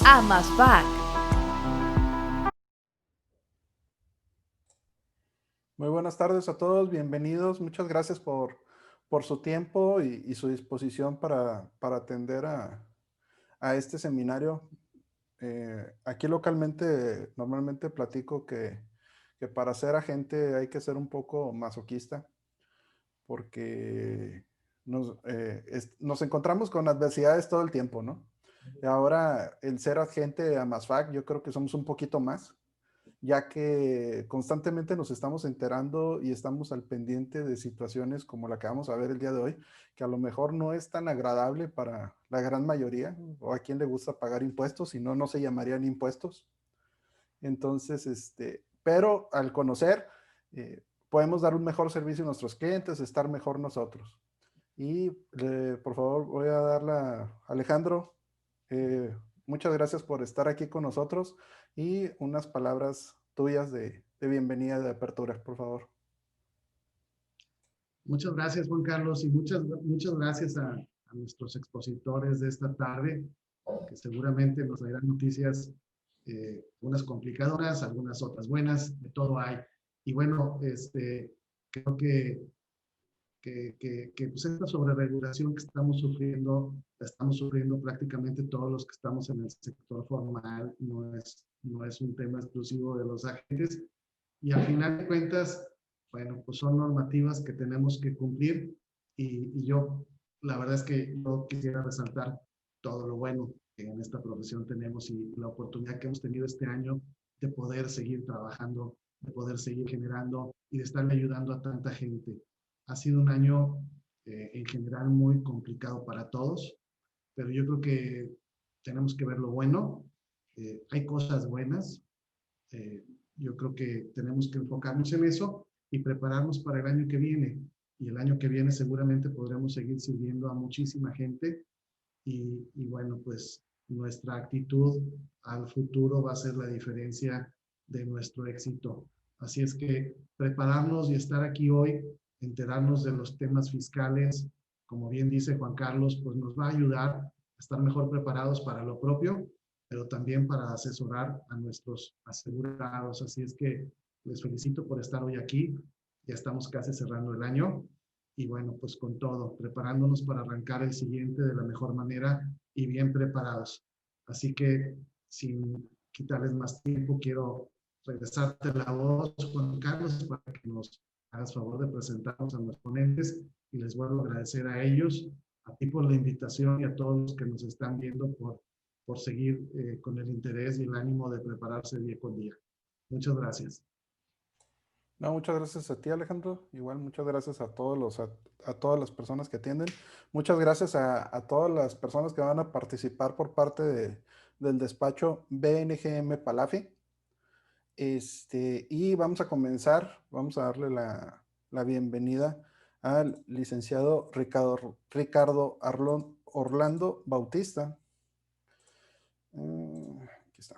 AMASFAC. Muy buenas tardes a todos, bienvenidos. Muchas gracias por su tiempo y su disposición para atender a este seminario. Aquí localmente normalmente platico que para ser agente hay que ser un poco masoquista porque nos encontramos con adversidades todo el tiempo, ¿no? Y ahora el ser agente de AMASFAC, yo creo que somos un poquito más, ya que constantemente nos estamos enterando y estamos al pendiente de situaciones como la que vamos a ver el día de hoy, que a lo mejor no es tan agradable para la gran mayoría, o a quien le gusta pagar impuestos, si no, no se llamarían impuestos. Entonces, pero al conocer, podemos dar un mejor servicio a nuestros clientes, estar mejor nosotros. Y por favor, voy a darle a Alejandro. eh, Muchas gracias por estar aquí con nosotros y unas palabras tuyas de bienvenida, de apertura, por favor. Muchas gracias, Juan Carlos, y muchas gracias a nuestros expositores de esta tarde, que seguramente nos traerán noticias, unas complicadoras, algunas otras buenas, de todo hay. Y bueno, creo que pues esta sobreregulación que estamos sufriendo, la estamos sufriendo prácticamente todos los que estamos en el sector formal, no es un tema exclusivo de los agentes, y al final de cuentas, bueno, pues son normativas que tenemos que cumplir, y yo, la verdad es que yo quisiera resaltar todo lo bueno que en esta profesión tenemos y la oportunidad que hemos tenido este año de poder seguir trabajando, de poder seguir generando y de estarle ayudando a tanta gente. Ha sido un año en general muy complicado para todos, pero yo creo que tenemos que ver lo bueno. Hay cosas buenas. Eh, yo creo que tenemos que enfocarnos en eso y prepararnos para el año que viene. Y el año que viene seguramente podremos seguir sirviendo a muchísima gente. Y bueno, pues nuestra actitud al futuro va a ser la diferencia de nuestro éxito. Así es que prepararnos y estar aquí hoy, enterarnos de los temas fiscales, como bien dice Juan Carlos, pues nos va a ayudar a estar mejor preparados para lo propio, pero también para asesorar a nuestros asegurados. Así es que les felicito por estar hoy aquí. Ya estamos casi cerrando el año y bueno, pues con todo, preparándonos para arrancar el siguiente de la mejor manera y bien preparados. Así que sin quitarles más tiempo, quiero regresarte la voz, Juan Carlos, para que nos hagas favor de presentarnos a los ponentes y les vuelvo a agradecer a ellos, a ti por la invitación y a todos los que nos están viendo por seguir con el interés y el ánimo de prepararse día con día. Muchas gracias. No, muchas gracias a ti, Alejandro. Igual, muchas gracias a a todas las personas que atienden. Muchas gracias a todas las personas que van a participar por parte del despacho BNGM Palafi. Y vamos a comenzar, vamos a darle la bienvenida al licenciado Ricardo Orlando Bautista, aquí está,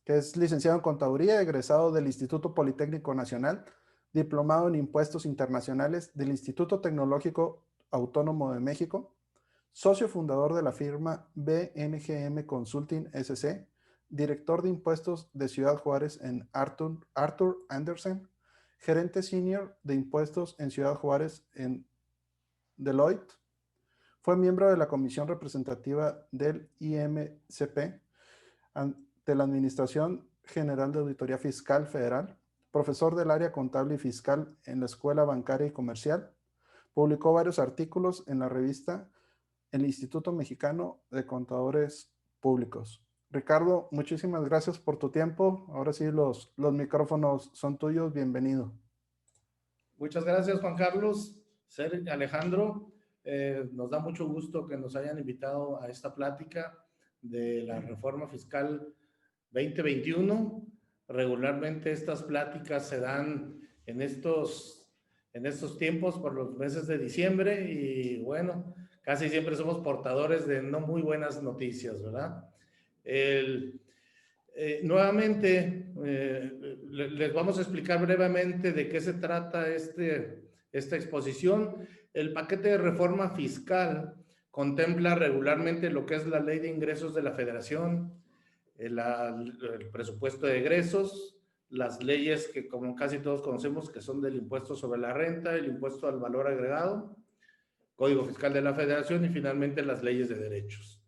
que es licenciado en Contaduría, egresado del Instituto Politécnico Nacional, diplomado en Impuestos Internacionales del Instituto Tecnológico Autónomo de México, socio fundador de la firma BNGM Consulting SC, director de impuestos de Ciudad Juárez en Arthur Andersen, gerente senior de impuestos en Ciudad Juárez en Deloitte. Fue miembro de la comisión representativa del IMCP ante la Administración General de Auditoría Fiscal Federal, profesor del área contable y fiscal en la Escuela Bancaria y Comercial. Publicó varios artículos en la revista el Instituto Mexicano de Contadores Públicos. Ricardo, muchísimas gracias por tu tiempo. Ahora sí, los micrófonos son tuyos. Bienvenido. Muchas gracias, Juan Carlos, Alejandro. Nos da mucho gusto que nos hayan invitado a esta plática de la reforma fiscal 2021. Regularmente estas pláticas se dan en estos tiempos por los meses de diciembre y bueno, casi siempre somos portadores de no muy buenas noticias, ¿verdad? Nuevamente, les vamos a explicar brevemente de qué se trata esta exposición. El paquete de reforma fiscal contempla regularmente lo que es la Ley de Ingresos de la Federación, el presupuesto de egresos, las leyes que como casi todos conocemos, que son del impuesto sobre la renta, el impuesto al valor agregado, Código Fiscal de la Federación y finalmente las leyes de derechos.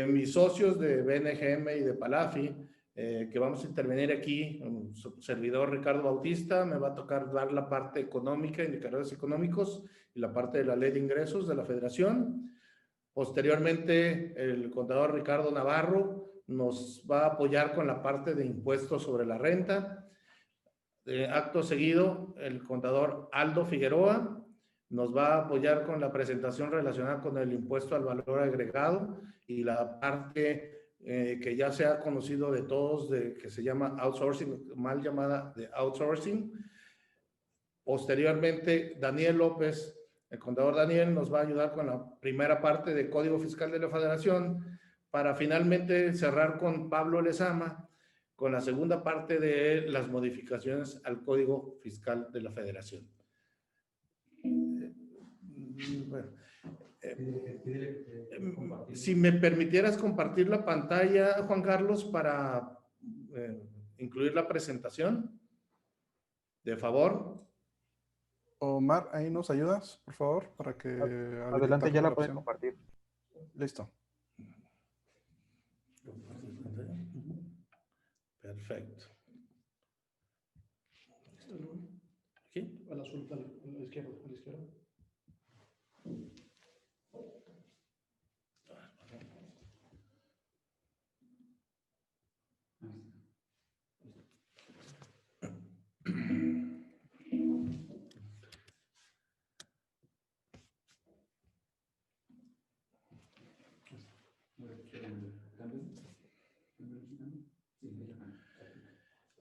Mis socios de BNGM y de Palafi, que vamos a intervenir aquí, su servidor Ricardo Bautista, me va a tocar dar la parte económica, indicadores económicos y la parte de la ley de ingresos de la Federación. Posteriormente, el contador Ricardo Navarro nos va a apoyar con la parte de impuestos sobre la renta. Acto seguido, el contador Aldo Figueroa nos va a apoyar con la presentación relacionada con el impuesto al valor agregado y la parte que ya se ha conocido de todos, que se llama outsourcing, mal llamada de outsourcing. Posteriormente, Daniel López, el contador Daniel, nos va a ayudar con la primera parte del Código Fiscal de la Federación para finalmente cerrar con Pablo Lezama con la segunda parte de las modificaciones al Código Fiscal de la Federación. Bueno, si me permitieras compartir la pantalla, Juan Carlos, para incluir la presentación, de favor. Omar, ahí nos ayudas, por favor, para que... Adelante, ya la pueden compartir. Listo. Perfecto. ¿Aquí? A la azul, a la izquierda, a la izquierda.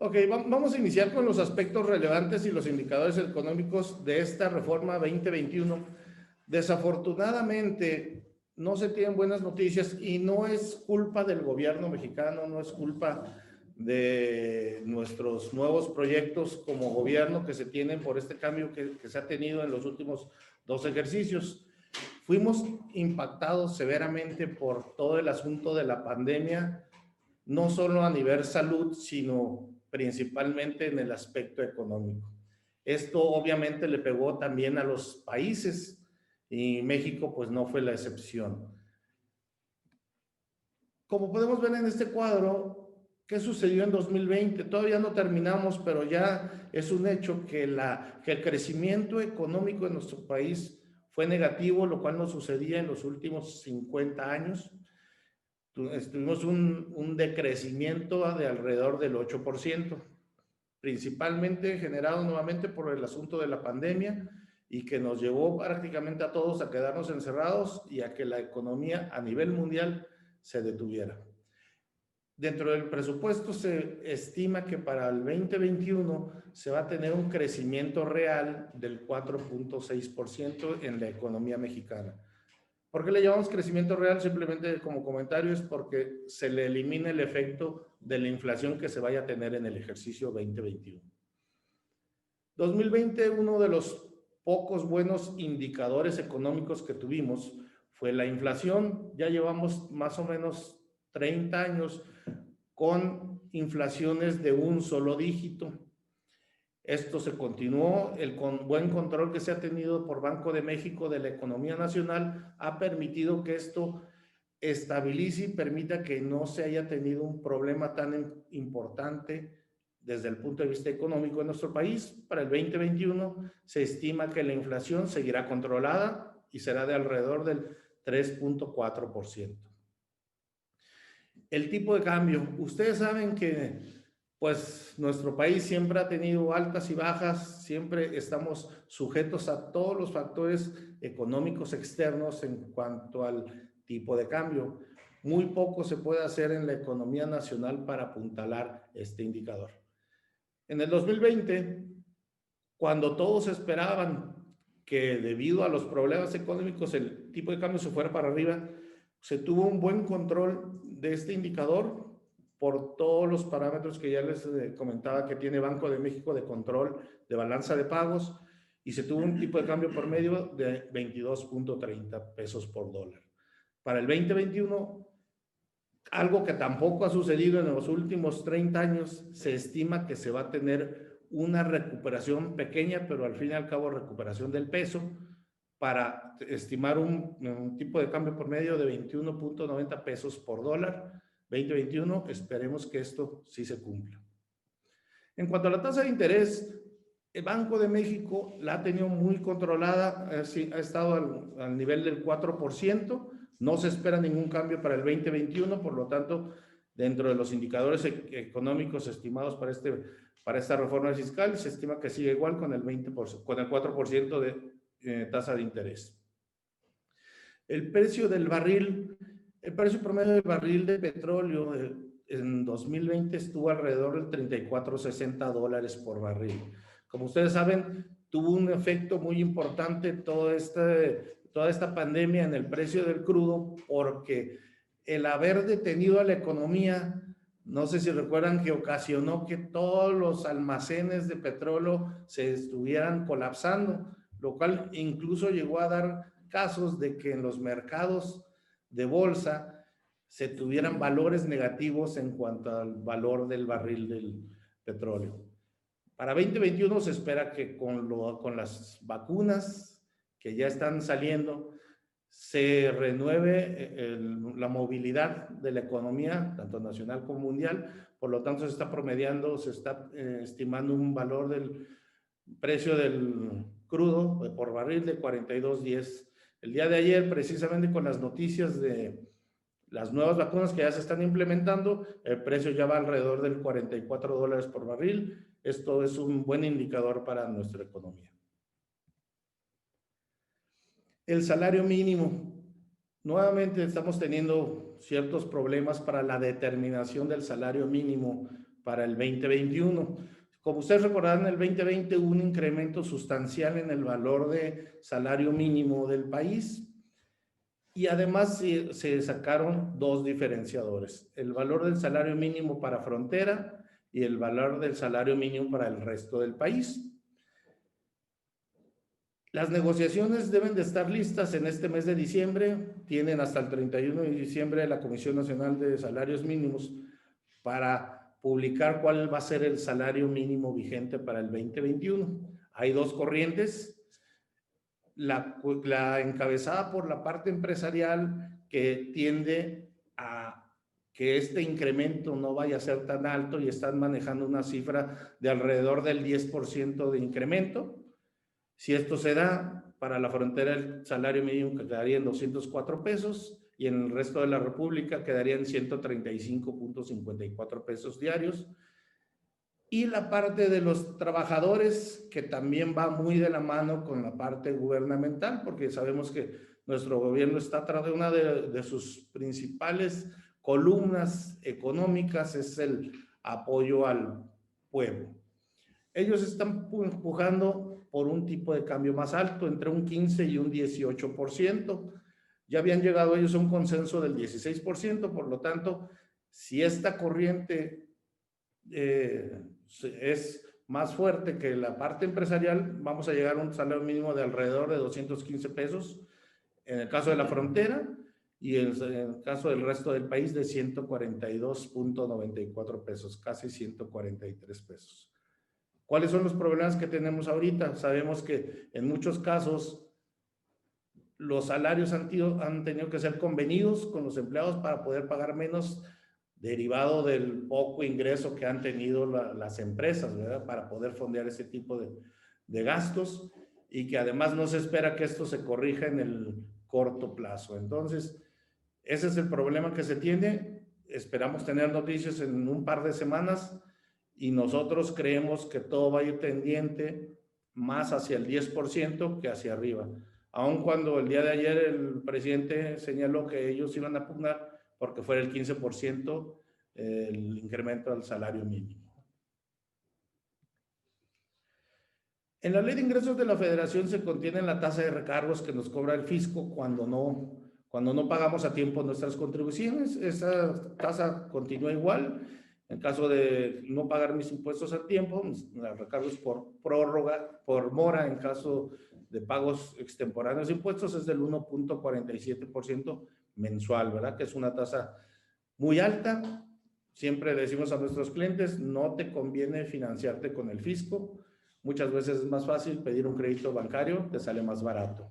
Ok, vamos a iniciar con los aspectos relevantes y los indicadores económicos de esta reforma 2021. Desafortunadamente, no se tienen buenas noticias y no es culpa del gobierno mexicano, no es culpa de nuestros nuevos proyectos como gobierno que se tienen por este cambio que se ha tenido en los últimos 2 ejercicios. Fuimos impactados severamente por todo el asunto de la pandemia, no solo a nivel salud, sino principalmente en el aspecto económico. Esto obviamente le pegó también a los países y México pues no fue la excepción. Como podemos ver en este cuadro, ¿qué sucedió en 2020? Todavía no terminamos, pero ya es un hecho que el crecimiento económico en nuestro país fue negativo, lo cual no sucedía en los últimos 50 años. Tuvimos un decrecimiento de alrededor del 8%, principalmente generado nuevamente por el asunto de la pandemia y que nos llevó prácticamente a todos a quedarnos encerrados y a que la economía a nivel mundial se detuviera. Dentro del presupuesto se estima que para el 2021 se va a tener un crecimiento real del 4.6% en la economía mexicana. ¿Por qué le llamamos crecimiento real? Simplemente como comentario es porque se le elimina el efecto de la inflación que se vaya a tener en el ejercicio 2021. 2020, uno de los pocos buenos indicadores económicos que tuvimos fue la inflación. Ya llevamos más o menos 30 años con inflaciones de un solo dígito. Esto se continuó, el buen control que se ha tenido por Banco de México de la economía nacional ha permitido que esto estabilice y permita que no se haya tenido un problema tan importante desde el punto de vista económico en nuestro país. Para el 2021 se estima que la inflación seguirá controlada y será de alrededor del 3.4%. El tipo de cambio. Ustedes saben que pues nuestro país siempre ha tenido altas y bajas, siempre estamos sujetos a todos los factores económicos externos en cuanto al tipo de cambio. Muy poco se puede hacer en la economía nacional para apuntalar este indicador. En el 2020, cuando todos esperaban que debido a los problemas económicos el tipo de cambio se fuera para arriba, se tuvo un buen control de este indicador por todos los parámetros que ya les comentaba que tiene Banco de México de control de balanza de pagos y se tuvo un tipo de cambio por medio de 22.30 pesos por dólar. Para el 2021, Algo que tampoco ha sucedido en los últimos 30 años, se estima que se va a tener una recuperación pequeña, pero al fin y al cabo recuperación del peso, para estimar un tipo de cambio por medio de 21.90 pesos por dólar. 2021, esperemos que esto sí se cumpla. En cuanto a la tasa de interés, el Banco de México la ha tenido muy controlada, ha estado al nivel del 4%, no se espera ningún cambio para el 2021, por lo tanto, dentro de los indicadores económicos estimados para esta reforma fiscal, se estima que sigue igual con el 20%, con el 4% de tasa de interés. El precio promedio del barril de petróleo en 2020 estuvo alrededor del $34.60 por barril. Como ustedes saben, tuvo un efecto muy importante toda esta pandemia en el precio del crudo, porque el haber detenido a la economía, no sé si recuerdan, que ocasionó que todos los almacenes de petróleo se estuvieran colapsando, lo cual incluso llegó a dar casos de que en los mercados de bolsa se tuvieran valores negativos en cuanto al valor del barril del petróleo. Para 2021 se espera que con las vacunas que ya están saliendo, se renueve la movilidad de la economía, tanto nacional como mundial. Por lo tanto, se está promediando, se está estimando un valor del precio del crudo por barril de $42.10. El día de ayer, precisamente con las noticias de las nuevas vacunas que ya se están implementando, el precio ya va alrededor del $44 por barril. Esto es un buen indicador para nuestra economía. El salario mínimo. Nuevamente estamos teniendo ciertos problemas para la determinación del salario mínimo para el 2021. Como ustedes recordarán, en el 2020 hubo un incremento sustancial en el valor de salario mínimo del país, y además se sacaron dos diferenciadores: el valor del salario mínimo para frontera y el valor del salario mínimo para el resto del país. Las negociaciones deben de estar listas en este mes de diciembre. Tienen hasta el 31 de diciembre la Comisión Nacional de Salarios Mínimos para publicar cuál va a ser el salario mínimo vigente para el 2021. Hay dos corrientes. La encabezada por la parte empresarial, que tiende a que este incremento no vaya a ser tan alto, y están manejando una cifra de alrededor del 10% de incremento. Si esto se da, para la frontera el salario mínimo quedaría en 204 pesos y en el resto de la República quedaría en 135.54 pesos diarios. Y la parte de los trabajadores, que también va muy de la mano con la parte gubernamental, porque sabemos que nuestro gobierno está tras de una de sus principales columnas económicas, es el apoyo al pueblo. Ellos están empujando por un tipo de cambio más alto, entre un 15 y un 18%. Ya habían llegado ellos a un consenso del 16%, por lo tanto, si esta corriente es más fuerte que la parte empresarial, vamos a llegar a un salario mínimo de alrededor de 215 pesos en el caso de la frontera, y en el caso del resto del país de 142.94 pesos, casi 143 pesos. ¿Cuáles son los problemas que tenemos ahorita? Sabemos que en muchos casos los salarios han tenido que ser convenidos con los empleados para poder pagar menos, derivado del poco ingreso que han tenido las empresas, ¿verdad?, para poder fondear ese tipo de gastos, y que además no se espera que esto se corrija en el corto plazo. Entonces, ese es el problema que se tiene. Esperamos tener noticias en un par de semanas, y nosotros creemos que todo va a ir tendiente más hacia el 10% que hacia arriba. Aun cuando el día de ayer el presidente señaló que ellos iban a pugnar porque fuera el 15% el incremento del salario mínimo. En la Ley de Ingresos de la Federación se contiene la tasa de recargos que nos cobra el fisco cuando no pagamos a tiempo nuestras contribuciones. Esa tasa continúa igual. En caso de no pagar mis impuestos a tiempo, los recargos por prórroga, por mora, en caso de pagos extemporáneos de impuestos, es del 1.47% mensual, ¿verdad? Que es una tasa muy alta. Siempre le decimos a nuestros clientes, no te conviene financiarte con el fisco. Muchas veces es más fácil pedir un crédito bancario, te sale más barato.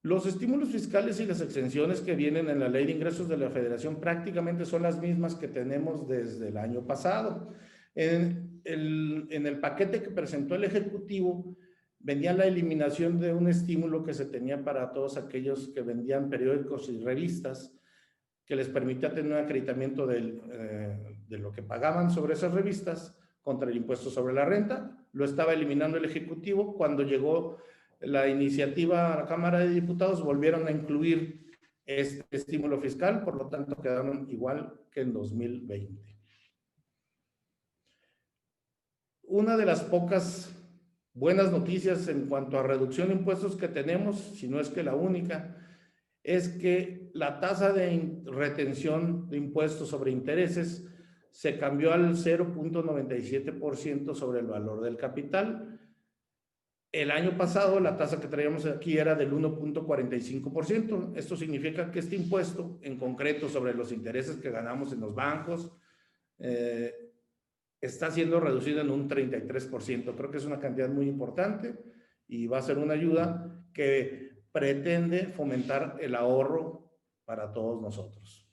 Los estímulos fiscales y las exenciones que vienen en la Ley de Ingresos de la Federación prácticamente son las mismas que tenemos desde el año pasado. En el paquete que presentó el Ejecutivo venía la eliminación de un estímulo que se tenía para todos aquellos que vendían periódicos y revistas, que les permitía tener un acreditamiento de lo que pagaban sobre esas revistas contra el impuesto sobre la renta. Lo estaba eliminando el Ejecutivo. Cuando llegó la iniciativa a la Cámara de Diputados, volvieron a incluir este estímulo fiscal, por lo tanto quedaron igual que en 2020. Una de las pocas buenas noticias en cuanto a reducción de impuestos que tenemos, si no es que la única, es que la tasa de retención de impuestos sobre intereses se cambió al 0.97% sobre el valor del capital. El año pasado la tasa que traíamos aquí era del 1.45%. Esto significa que este impuesto, en concreto sobre los intereses que ganamos en los bancos, está siendo reducido en un 33%. Creo que es una cantidad muy importante y va a ser una ayuda que pretende fomentar el ahorro para todos nosotros.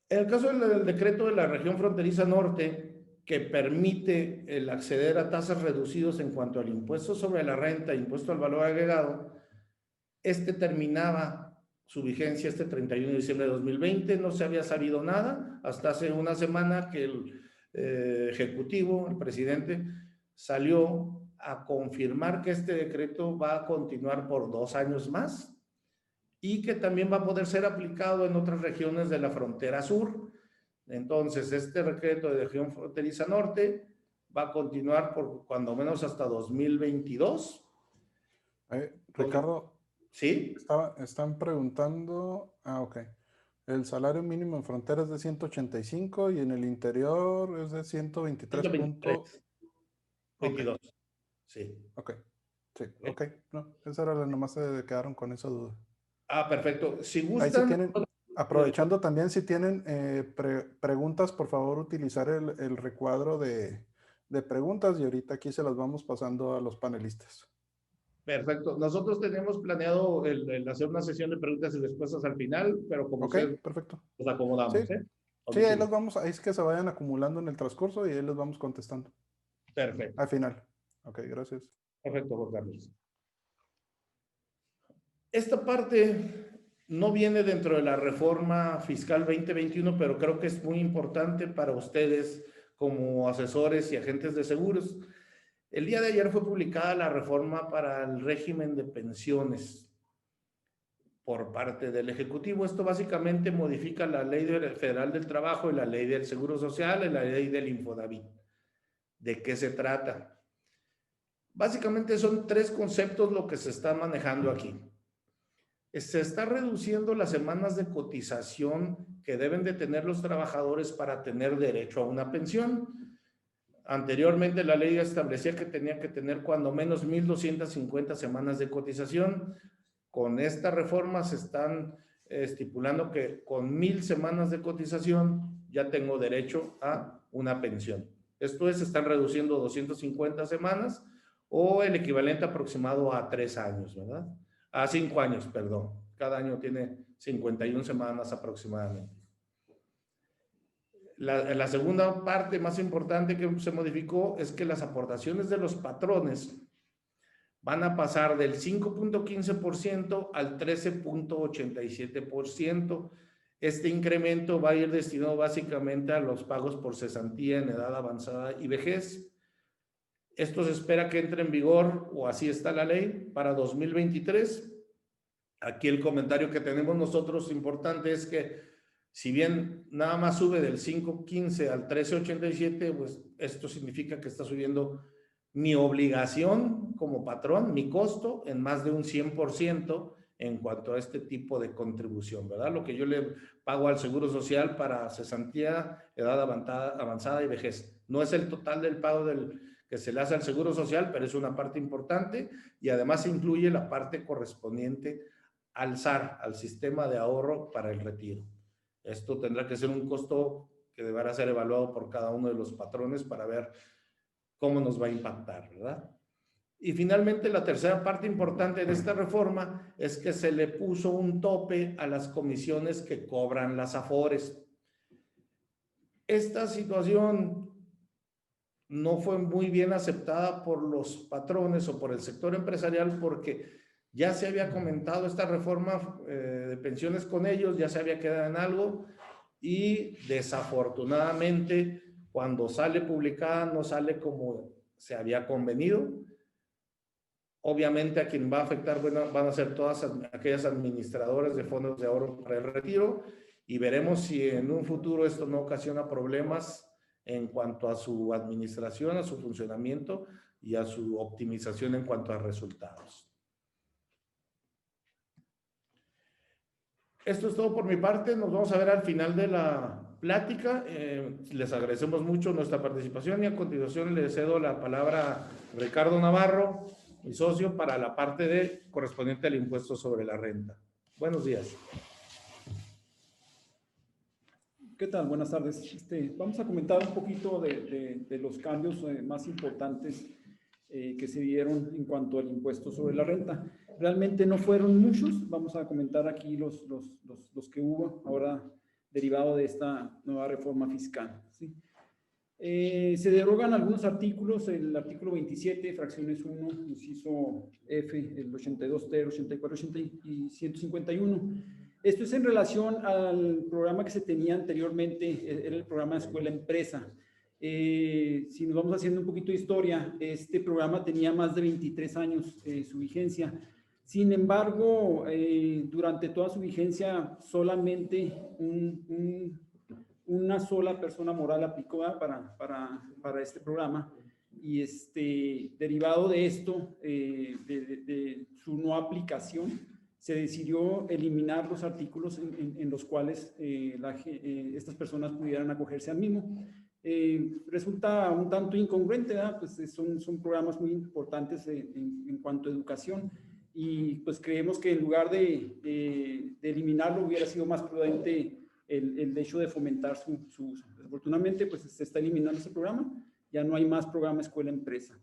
En el caso del decreto de la región fronteriza norte, que permite el acceder a tasas reducidas en cuanto al impuesto sobre la renta, impuesto al valor agregado, este terminaba su vigencia este 31 de diciembre de 2020, no se había sabido nada, hasta hace una semana que el Ejecutivo, el presidente, salió a confirmar que este decreto va a continuar por 2 años más y que también va a poder ser aplicado en otras regiones de la frontera sur. Entonces, este decreto de región fronteriza norte va a continuar por cuando menos hasta 2022. Ricardo, ¿sí? Están preguntando, ok. El salario mínimo en frontera es de 185 y en el interior es de 123. 123. 22. Okay. Sí. Ok. Sí, ok. No, esa era la nomás se quedaron con esa duda. Ah, perfecto. Si gustan... Ahí si tienen, aprovechando también, si tienen preguntas, por favor, utilizar el recuadro de preguntas y ahorita aquí se las vamos pasando a los panelistas. Perfecto. Nosotros tenemos planeado el hacer una sesión de preguntas y respuestas al final, pero como perfecto. Nos acomodamos, Sí, ¿eh? sí, ahí los vamos, ahí es que se vayan acumulando en el transcurso y ahí los vamos contestando. Perfecto. Al final. Ok, gracias. Perfecto, Juan Carlos. Esta parte no viene dentro de la reforma fiscal 2021, pero creo que es muy importante para ustedes como asesores y agentes de seguros. El día de ayer fue publicada la reforma para el régimen de pensiones por parte del Ejecutivo. Esto básicamente modifica la Ley Federal del Trabajo y la Ley del Seguro Social y la Ley del Infonavit. ¿De qué se trata? Básicamente son 3 conceptos lo que se está manejando aquí. Se está reduciendo las semanas de cotización que deben de tener los trabajadores para tener derecho a una pensión. Anteriormente la ley establecía que tenían que tener cuando menos 1,250 semanas de cotización. Con esta reforma se están estipulando que con 1,000 semanas de cotización ya tengo derecho a una pensión. Esto es, están reduciendo 250 semanas o el equivalente aproximado a 3 años, ¿verdad? A 5 años, perdón. Cada año tiene 51 semanas aproximadamente. La segunda parte más importante que se modificó es que las aportaciones de los patrones van a pasar del 5.15% al 13.87%. Este incremento va a ir destinado básicamente a los pagos por cesantía en edad avanzada y vejez. Esto se espera que entre en vigor, o así está la ley, para 2023. Aquí el comentario que tenemos nosotros importante es que si bien nada más sube del 5.15 al 13.87, pues esto significa que está subiendo mi obligación como patrón, mi costo, en más de un 100% en cuanto a este tipo de contribución, ¿verdad? Lo que yo le pago al Seguro Social para cesantía, edad avanzada y vejez. No es el total del pago que se le hace al Seguro Social, pero es una parte importante y además incluye la parte correspondiente alzar al sistema de ahorro para el retiro. Esto tendrá que ser un costo que deberá ser evaluado por cada uno de los patrones para ver cómo nos va a impactar, ¿verdad? Y finalmente, la tercera parte importante de esta reforma es que se le puso un tope a las comisiones que cobran las AFORES. Esta situación no fue muy bien aceptada por los patrones o por el sector empresarial porque ya se había comentado esta reforma de pensiones con ellos, ya se había quedado en algo y desafortunadamente cuando sale publicada no sale como se había convenido. Obviamente a quien va a afectar van a ser todas aquellas administradoras de fondos de ahorro para el retiro y veremos si en un futuro esto no ocasiona problemas en cuanto a su administración, a su funcionamiento y a su optimización en cuanto a resultados. Esto es todo por mi parte. Nos vamos a ver al final de la plática. Les agradecemos mucho nuestra participación y a continuación le cedo la palabra a Ricardo Navarro, mi socio, para la parte correspondiente al impuesto sobre la renta. Buenos días. ¿Qué tal? Buenas tardes. Vamos a comentar un poquito de los cambios más importantes que se dieron en cuanto al impuesto sobre la renta. Realmente no fueron muchos, vamos a comentar aquí los que hubo ahora derivado de esta nueva reforma fiscal, ¿sí? Se derogan algunos artículos, el artículo 27, fracciones 1, inciso F, el 82T, el 84, 80 y 151. Esto es en relación al programa que se tenía anteriormente, era el programa de escuela-empresa. Si nos vamos haciendo un poquito de historia, este programa tenía más de 23 años su vigencia. Sin embargo, durante toda su vigencia, solamente una sola persona moral aplicó para este programa. Y derivado de esto, de su no aplicación, se decidió eliminar los artículos en los cuales estas personas pudieran acogerse al mismo. Resulta un tanto incongruente, ¿verdad? Pues son programas muy importantes en cuanto a educación y pues creemos que en lugar de eliminarlo hubiera sido más prudente el hecho de fomentar su uso. Desafortunadamente pues se está eliminando ese programa, ya no hay más programa escuela-empresa.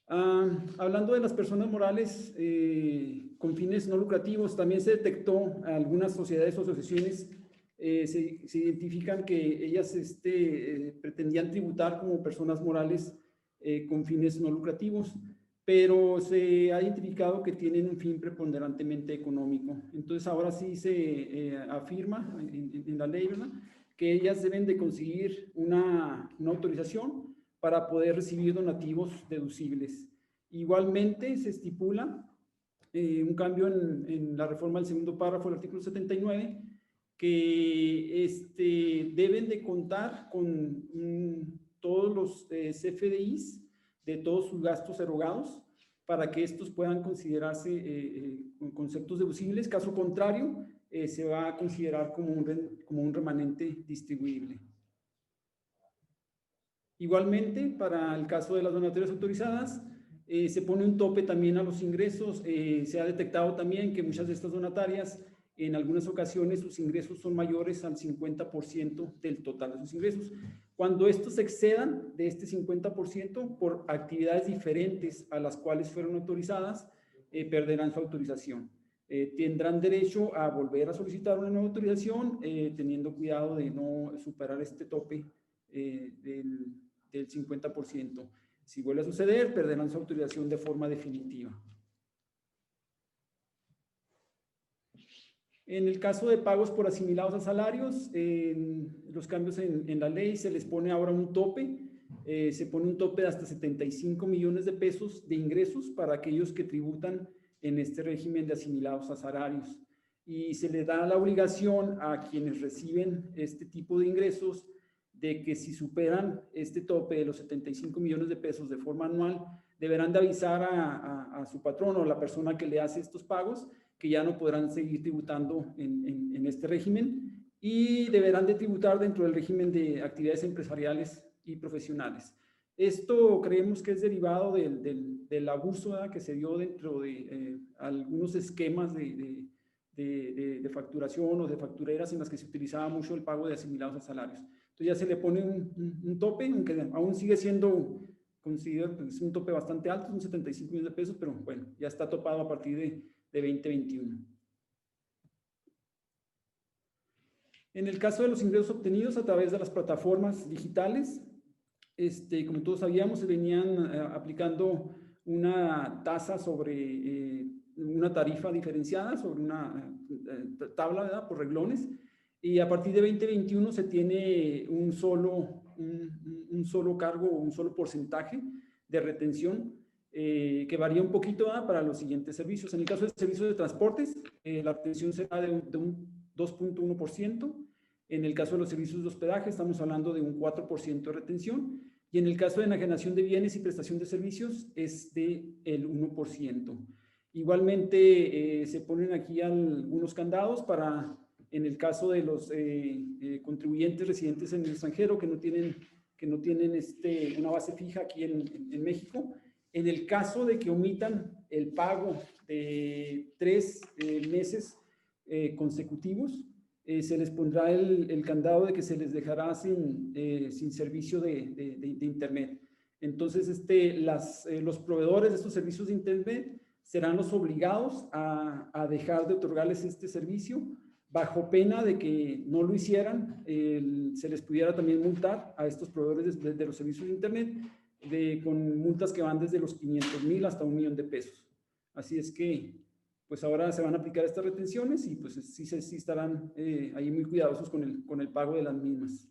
Hablando de las personas morales con fines no lucrativos, también se detectó algunas sociedades o asociaciones se identifican que ellas pretendían tributar como personas morales con fines no lucrativos, pero se ha identificado que tienen un fin preponderantemente económico. Entonces ahora sí se afirma en la ley, ¿verdad?, que ellas deben de conseguir una autorización para poder recibir donativos deducibles. Igualmente se estipula un cambio en la reforma del segundo párrafo del artículo 79, que deben de contar con todos los CFDIs de todos sus gastos erogados para que estos puedan considerarse conceptos deducibles. Caso contrario, se va a considerar como un remanente distribuible. Igualmente, para el caso de las donatorias autorizadas, se pone un tope también a los ingresos. Se ha detectado también que muchas de estas donatarias, en algunas ocasiones, sus ingresos son mayores al 50% del total de sus ingresos. Cuando estos excedan de este 50% por actividades diferentes a las cuales fueron autorizadas, perderán su autorización. Tendrán derecho a volver a solicitar una nueva autorización, teniendo cuidado de no superar este tope del 50%. Si vuelve a suceder, perderán su autorización de forma definitiva. En el caso de pagos por asimilados a salarios, los cambios en la ley se les pone ahora un tope. Se pone un tope de hasta 75 millones de pesos de ingresos para aquellos que tributan en este régimen de asimilados a salarios. Y se le da la obligación a quienes reciben este tipo de ingresos de que si superan este tope de los 75 millones de pesos de forma anual, deberán de avisar a su patrón o la persona que le hace estos pagos que ya no podrán seguir tributando en este régimen y deberán de tributar dentro del régimen de actividades empresariales y profesionales. Esto creemos que es derivado del abuso, ¿verdad?, que se dio dentro de algunos esquemas de facturación o de factureras en las que se utilizaba mucho el pago de asimilados a salarios. Entonces ya se le pone un tope, aunque aún sigue siendo, considero, pues, un tope bastante alto, son 75 millones de pesos, pero bueno, ya está topado a partir de 2021. En el caso de los ingresos obtenidos a través de las plataformas digitales, como todos sabíamos, se venían aplicando una tasa sobre una tarifa diferenciada, sobre una tabla, ¿verdad?, por reglones, y a partir de 2021 se tiene un solo cargo, un solo porcentaje de retención que varía un poquito, ¿verdad?, para los siguientes servicios. En el caso de servicios de transportes, la retención será de un 2.1%. En el caso de los servicios de hospedaje, estamos hablando de un 4% de retención. Y en el caso de enajenación de bienes y prestación de servicios, es del 1%. Igualmente, se ponen aquí algunos candados para, en el caso de los contribuyentes residentes en el extranjero que no tienen una base fija aquí en México. En el caso de que omitan el pago de 3 meses consecutivos, se les pondrá el candado de que se les dejará sin servicio de Internet. Entonces, los proveedores de estos servicios de Internet serán los obligados a dejar de otorgarles este servicio, bajo pena de que no lo hicieran. Se les pudiera también multar a estos proveedores de los servicios de Internet con multas que van desde los 500,000 hasta 1,000,000 de pesos. Así es que, pues ahora se van a aplicar estas retenciones y pues sí estarán ahí muy cuidadosos con el pago de las mismas.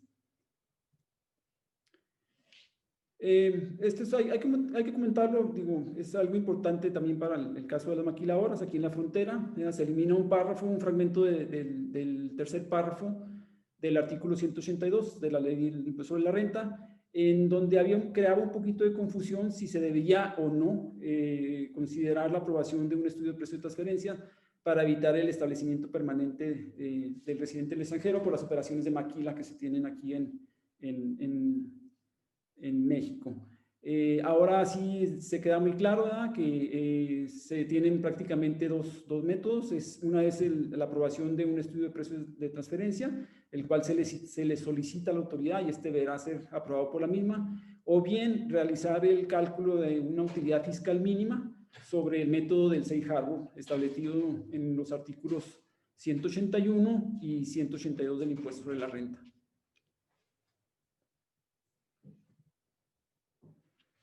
Hay que comentarlo, digo, es algo importante también para el caso de las maquiladoras aquí en la frontera. Se elimina un fragmento del tercer párrafo del artículo 182 de la ley del impuesto sobre la renta, en donde creaba un poquito de confusión si se debía o no considerar la aprobación de un estudio de precio de transferencia para evitar el establecimiento permanente del residente en el extranjero por las operaciones de maquila que se tienen aquí en México. Ahora sí se queda muy claro, ¿verdad?, que se tienen prácticamente dos métodos. Una es la aprobación de un estudio de precios de transferencia, el cual se le solicita a la autoridad y deberá ser aprobado por la misma, o bien realizar el cálculo de una utilidad fiscal mínima sobre el método del safe harbor establecido en los artículos 181 y 182 del impuesto sobre la renta.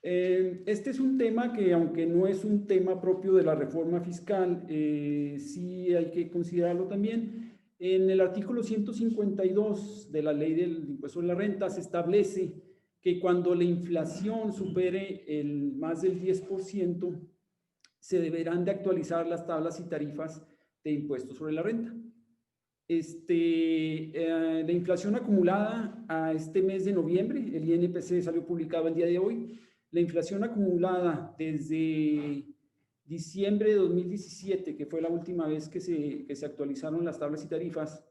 Este es un tema que, aunque no es un tema propio de la reforma fiscal, sí hay que considerarlo también. En el artículo 152 de la ley del impuesto sobre la renta se establece que cuando la inflación supere más del 10%, se deberán de actualizar las tablas y tarifas de impuestos sobre la renta. La inflación acumulada a este mes de noviembre, el INPC salió publicado el día de hoy. La inflación acumulada desde diciembre de 2017, que fue la última vez que se actualizaron las tablas y tarifas,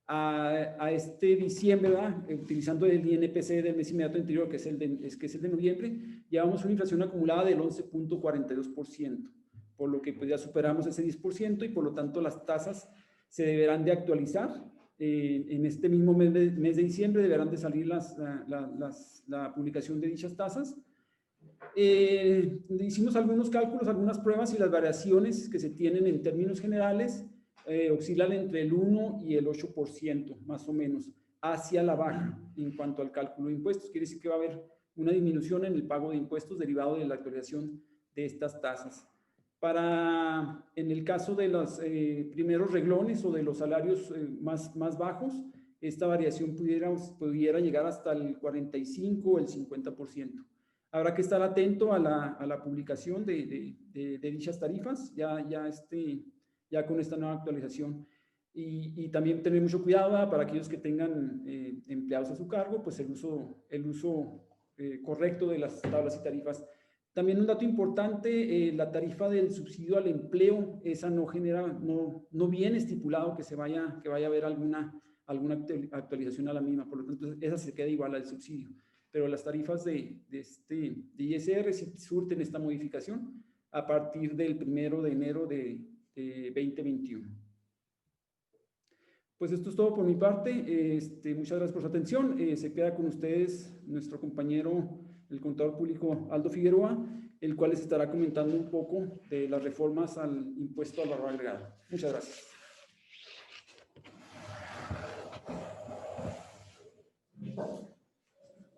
a este diciembre, ¿verdad?, utilizando el INPC del mes inmediato anterior, que es el de noviembre, llevamos una inflación acumulada del 11.42%, por lo que pues ya superamos ese 10% y por lo tanto las tasas se deberán de actualizar. En este mismo mes de diciembre deberán de salir la publicación de dichas tasas. Hicimos algunos cálculos, algunas pruebas y las variaciones que se tienen en términos generales oscilan entre el 1 y el 8% más o menos hacia la baja en cuanto al cálculo de impuestos. Quiere decir que va a haber una disminución en el pago de impuestos derivado de la actualización de estas tasas. En el caso de los primeros reglones o de los salarios más bajos, esta variación pudiera llegar hasta el 45 o el 50%. Habrá que estar atento a la publicación de dichas tarifas ya con esta nueva actualización. Y también tener mucho cuidado, ¿verdad?, para aquellos que tengan empleados a su cargo, pues el uso correcto de las tablas y tarifas. También un dato importante, la tarifa del subsidio al empleo, esa no viene estipulado que vaya a haber alguna actualización a la misma, por lo tanto esa se queda igual al subsidio. pero las tarifas de ISR sí surten esta modificación a partir del 1 de enero de 2021. Pues esto es todo por mi parte. Muchas gracias por su atención. Se queda con ustedes nuestro compañero, el contador público Aldo Figueroa, el cual les estará comentando un poco de las reformas al impuesto al valor agregado. Muchas gracias.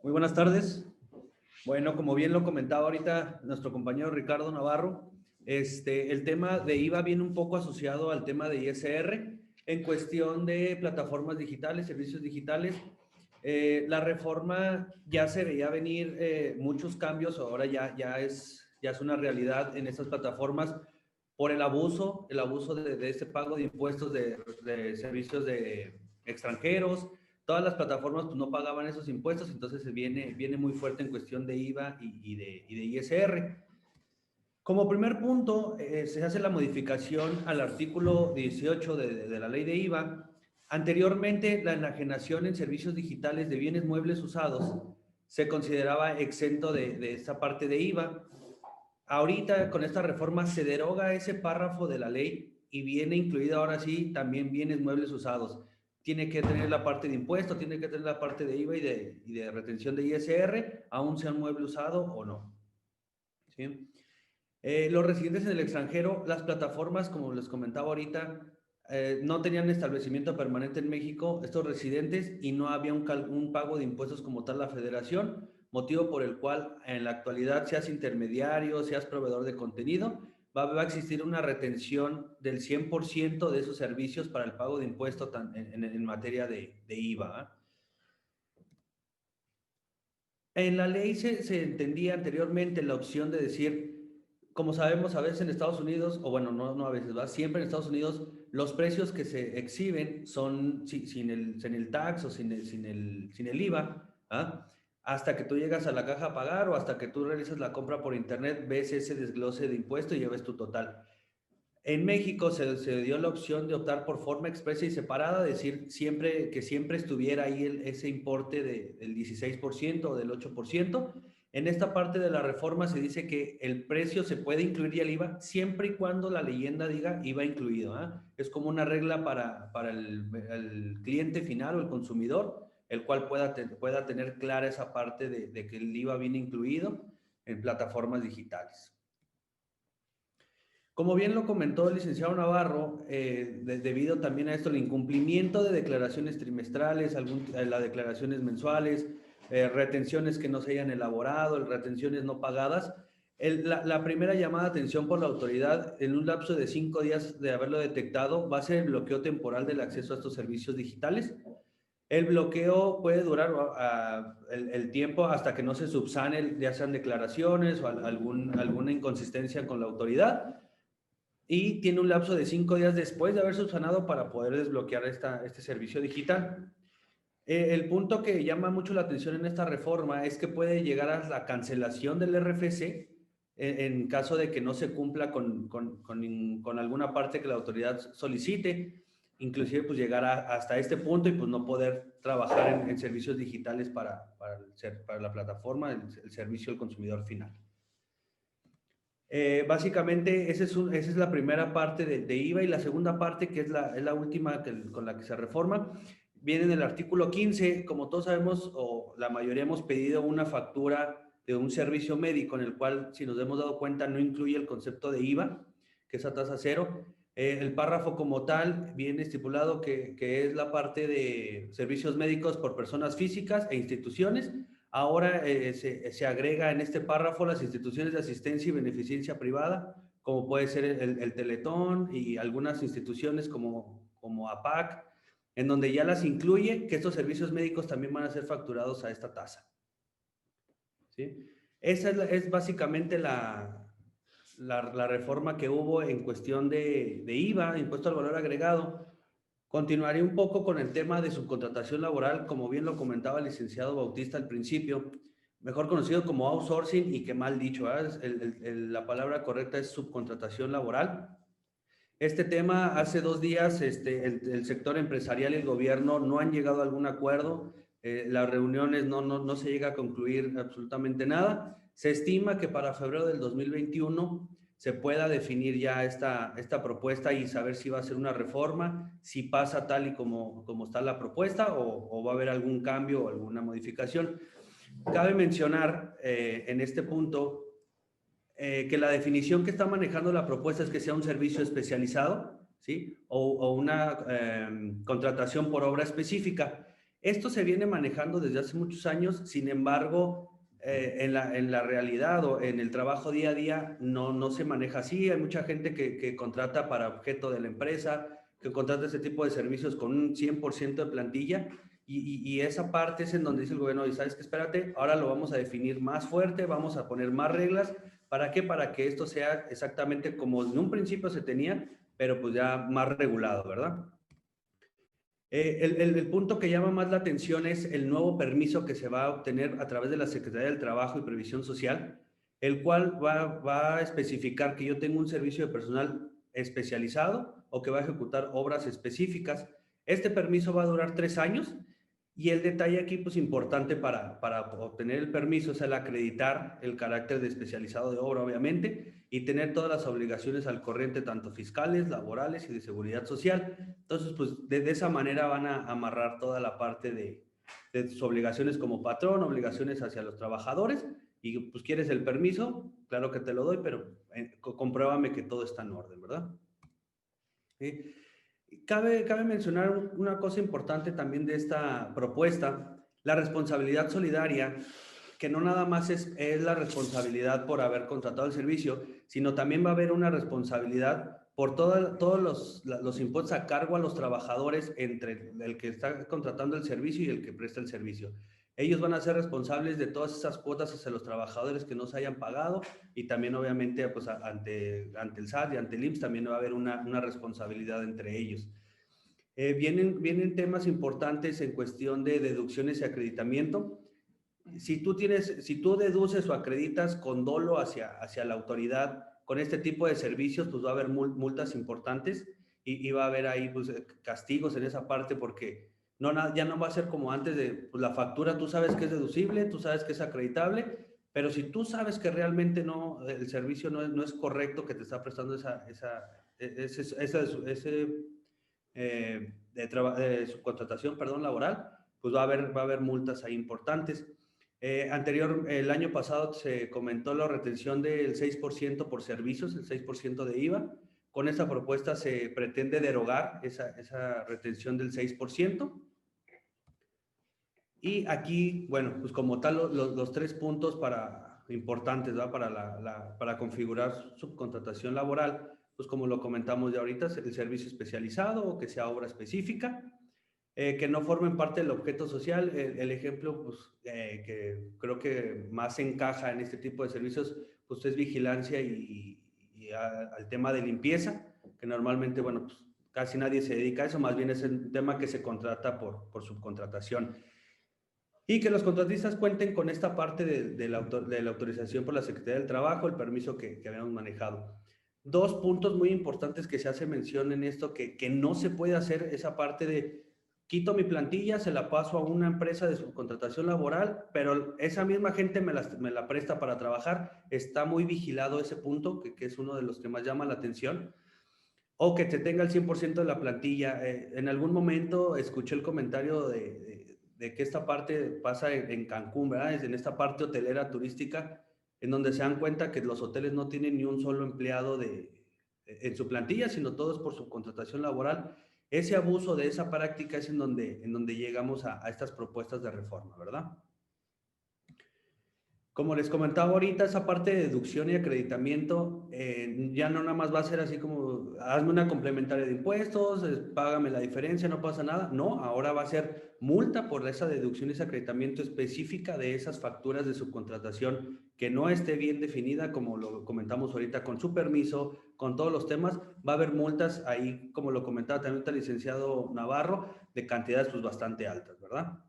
Muy buenas tardes. Bueno, como bien lo comentaba ahorita nuestro compañero Ricardo Navarro, el tema de IVA viene un poco asociado al tema de ISR en cuestión de plataformas digitales, servicios digitales. La reforma ya se veía venir muchos cambios, ahora ya es una realidad en estas plataformas por el abuso de este pago de impuestos de servicios de extranjeros. Todas las plataformas pues, no pagaban esos impuestos, entonces se viene muy fuerte en cuestión de IVA y de ISR. Como primer punto, se hace la modificación al artículo 18 de la ley de IVA. Anteriormente, la enajenación en servicios digitales de bienes muebles usados se consideraba exento de esta parte de IVA. Ahorita, con esta reforma, se deroga ese párrafo de la ley y viene incluida ahora sí también bienes muebles usados. Tiene que tener la parte de impuesto, tiene que tener la parte de IVA y de retención de ISR, aun sea un mueble usado o no. ¿Sí? Los residentes en el extranjero, las plataformas, como les comentaba ahorita, no tenían establecimiento permanente en México, estos residentes, y no había un pago de impuestos como tal la federación, motivo por el cual en la actualidad, seas intermediario, seas proveedor de contenido, va a existir una retención del 100% de esos servicios para el pago de impuestos en materia de IVA. En la ley se entendía anteriormente la opción de decir, como sabemos, a veces en Estados Unidos, o bueno, no a veces, siempre en Estados Unidos, los precios que se exhiben son sin el tax o sin el IVA, hasta que tú llegas a la caja a pagar o hasta que tú realizas la compra por internet, ves ese desglose de impuesto y llevas tu total. En México se dio la opción de optar por forma expresa y separada, decir que siempre estuviera ahí ese importe del 16% o del 8%. En esta parte de la reforma se dice que el precio se puede incluir ya el IVA siempre y cuando la leyenda diga IVA incluido. Es como una regla para el cliente final o el consumidor, el cual pueda tener clara esa parte de que el IVA viene incluido en plataformas digitales. Como bien lo comentó el licenciado Navarro, debido también a esto, el incumplimiento de declaraciones trimestrales, las declaraciones mensuales, retenciones que no se hayan elaborado, retenciones no pagadas, la primera llamada de atención por la autoridad en un lapso de 5 días de haberlo detectado va a ser el bloqueo temporal del acceso a estos servicios digitales. El bloqueo puede durar el tiempo hasta que no se subsane, ya sean declaraciones o alguna inconsistencia con la autoridad, y tiene un lapso de 5 días después de haber subsanado para poder desbloquear este servicio digital. El punto que llama mucho la atención en esta reforma es que puede llegar a la cancelación del RFC en caso de que no se cumpla con alguna parte que la autoridad solicite, inclusive pues llegar hasta este punto y pues no poder trabajar en servicios digitales para la plataforma, el servicio al consumidor final. Básicamente esa es la primera parte de IVA, y la segunda parte, que es la última con la que se reforma, viene en el artículo 15. Como todos sabemos, o la mayoría hemos pedido una factura de un servicio médico en el cual, si nos hemos dado cuenta, no incluye el concepto de IVA, que es a tasa cero. El párrafo como tal viene estipulado que es la parte de servicios médicos por personas físicas e instituciones. Ahora se agrega en este párrafo las instituciones de asistencia y beneficencia privada, como puede ser el Teletón y algunas instituciones como APAC, en donde ya las incluye, que estos servicios médicos también van a ser facturados a esta tasa. ¿Sí? Esa es básicamente la reforma que hubo en cuestión de IVA, impuesto al valor agregado. Continuaré un poco con el tema de subcontratación laboral, como bien lo comentaba el licenciado Bautista al principio, mejor conocido como outsourcing, y que mal dicho, la palabra correcta es subcontratación laboral. Este tema, hace 2 días, el sector empresarial y el gobierno no han llegado a algún acuerdo las reuniones no se llega a concluir absolutamente nada. Se estima que para febrero del 2021 se pueda definir ya esta propuesta y saber si va a ser una reforma, si pasa tal y como está la propuesta o va a haber algún cambio o alguna modificación. Cabe mencionar en este punto que la definición que está manejando la propuesta es que sea un servicio especializado, ¿sí? O una contratación por obra específica. Esto se viene manejando desde hace muchos años, sin embargo, en la realidad o en el trabajo día a día no se maneja así. Hay mucha gente que contrata para objeto de la empresa, que contrata ese tipo de servicios con un 100% de plantilla y esa parte es en donde dice el gobierno, y sabes que espérate, ahora lo vamos a definir más fuerte, vamos a poner más reglas. ¿Para qué? Para que esto sea exactamente como en un principio se tenía, pero pues ya más regulado, ¿verdad? El punto que llama más la atención es el nuevo permiso que se va a obtener a través de la Secretaría del Trabajo y Previsión Social, el cual va a especificar que yo tengo un servicio de personal especializado o que va a ejecutar obras específicas. Este permiso va a durar 3 años y el detalle aquí, pues importante para obtener el permiso es el acreditar el carácter de especializado de obra, obviamente, y tener todas las obligaciones al corriente, tanto fiscales, laborales y de seguridad social. Entonces, pues de esa manera van a amarrar toda la parte de sus obligaciones como patrón, obligaciones hacia los trabajadores, y pues quieres el permiso, claro que te lo doy, pero compruébame que todo está en orden, ¿verdad? ¿Sí? Cabe mencionar una cosa importante también de esta propuesta, la responsabilidad solidaria, que no nada más es la responsabilidad por haber contratado el servicio, sino también va a haber una responsabilidad por todos los impuestos a cargo a los trabajadores entre el que está contratando el servicio y el que presta el servicio. Ellos van a ser responsables de todas esas cuotas hacia los trabajadores que no se hayan pagado y también obviamente pues, ante el SAT y ante el IMSS también va a haber una responsabilidad entre ellos. Vienen temas importantes en cuestión de deducciones y acreditamiento. Si tú deduces o acreditas con dolo hacia la autoridad con este tipo de servicios, pues va a haber multas importantes y va a haber ahí pues, castigos en esa parte porque ya no va a ser como antes de pues, la factura, tú sabes que es deducible, tú sabes que es acreditable, pero si tú sabes que realmente el servicio no es correcto que te está prestando subcontratación, laboral, pues va a haber multas ahí importantes. El año pasado se comentó la retención del 6% por servicios, el 6% de IVA. Con esta propuesta se pretende derogar esa retención del 6%. Y aquí, bueno, pues como tal, los 3 puntos importantes, ¿verdad? Para configurar subcontratación laboral, pues como lo comentamos ya ahorita, el servicio especializado o que sea obra específica, que no formen parte del objeto social. El ejemplo, pues, que creo que más encaja en este tipo de servicios, pues es vigilancia y al tema de limpieza, que normalmente, bueno, pues casi nadie se dedica a eso, más bien es un tema que se contrata por subcontratación. Y que los contratistas cuenten con esta parte de la autorización por la Secretaría del Trabajo, el permiso que habíamos manejado. 2 puntos muy importantes que se hace mención en esto, que no se puede hacer esa parte de quito mi plantilla, se la paso a una empresa de subcontratación laboral, pero esa misma gente me la presta para trabajar. Está muy vigilado ese punto, que es uno de los que más llama la atención. O que te tenga el 100% de la plantilla. En algún momento escuché el comentario de que esta parte pasa en Cancún, ¿verdad? Es en esta parte hotelera turística, en donde se dan cuenta que los hoteles no tienen ni un solo empleado en su plantilla, sino todos por subcontratación laboral. Ese abuso de esa práctica es en donde llegamos a estas propuestas de reforma, ¿verdad? Como les comentaba ahorita, esa parte de deducción y acreditamiento ya no nada más va a ser así como hazme una complementaria de impuestos, págame la diferencia, no pasa nada. No, ahora va a ser multa por esa deducción y ese acreditamiento específica de esas facturas de subcontratación que no esté bien definida, como lo comentamos ahorita, con su permiso, con todos los temas. Va a haber multas ahí, como lo comentaba también el licenciado Navarro, de cantidades pues bastante altas, ¿verdad?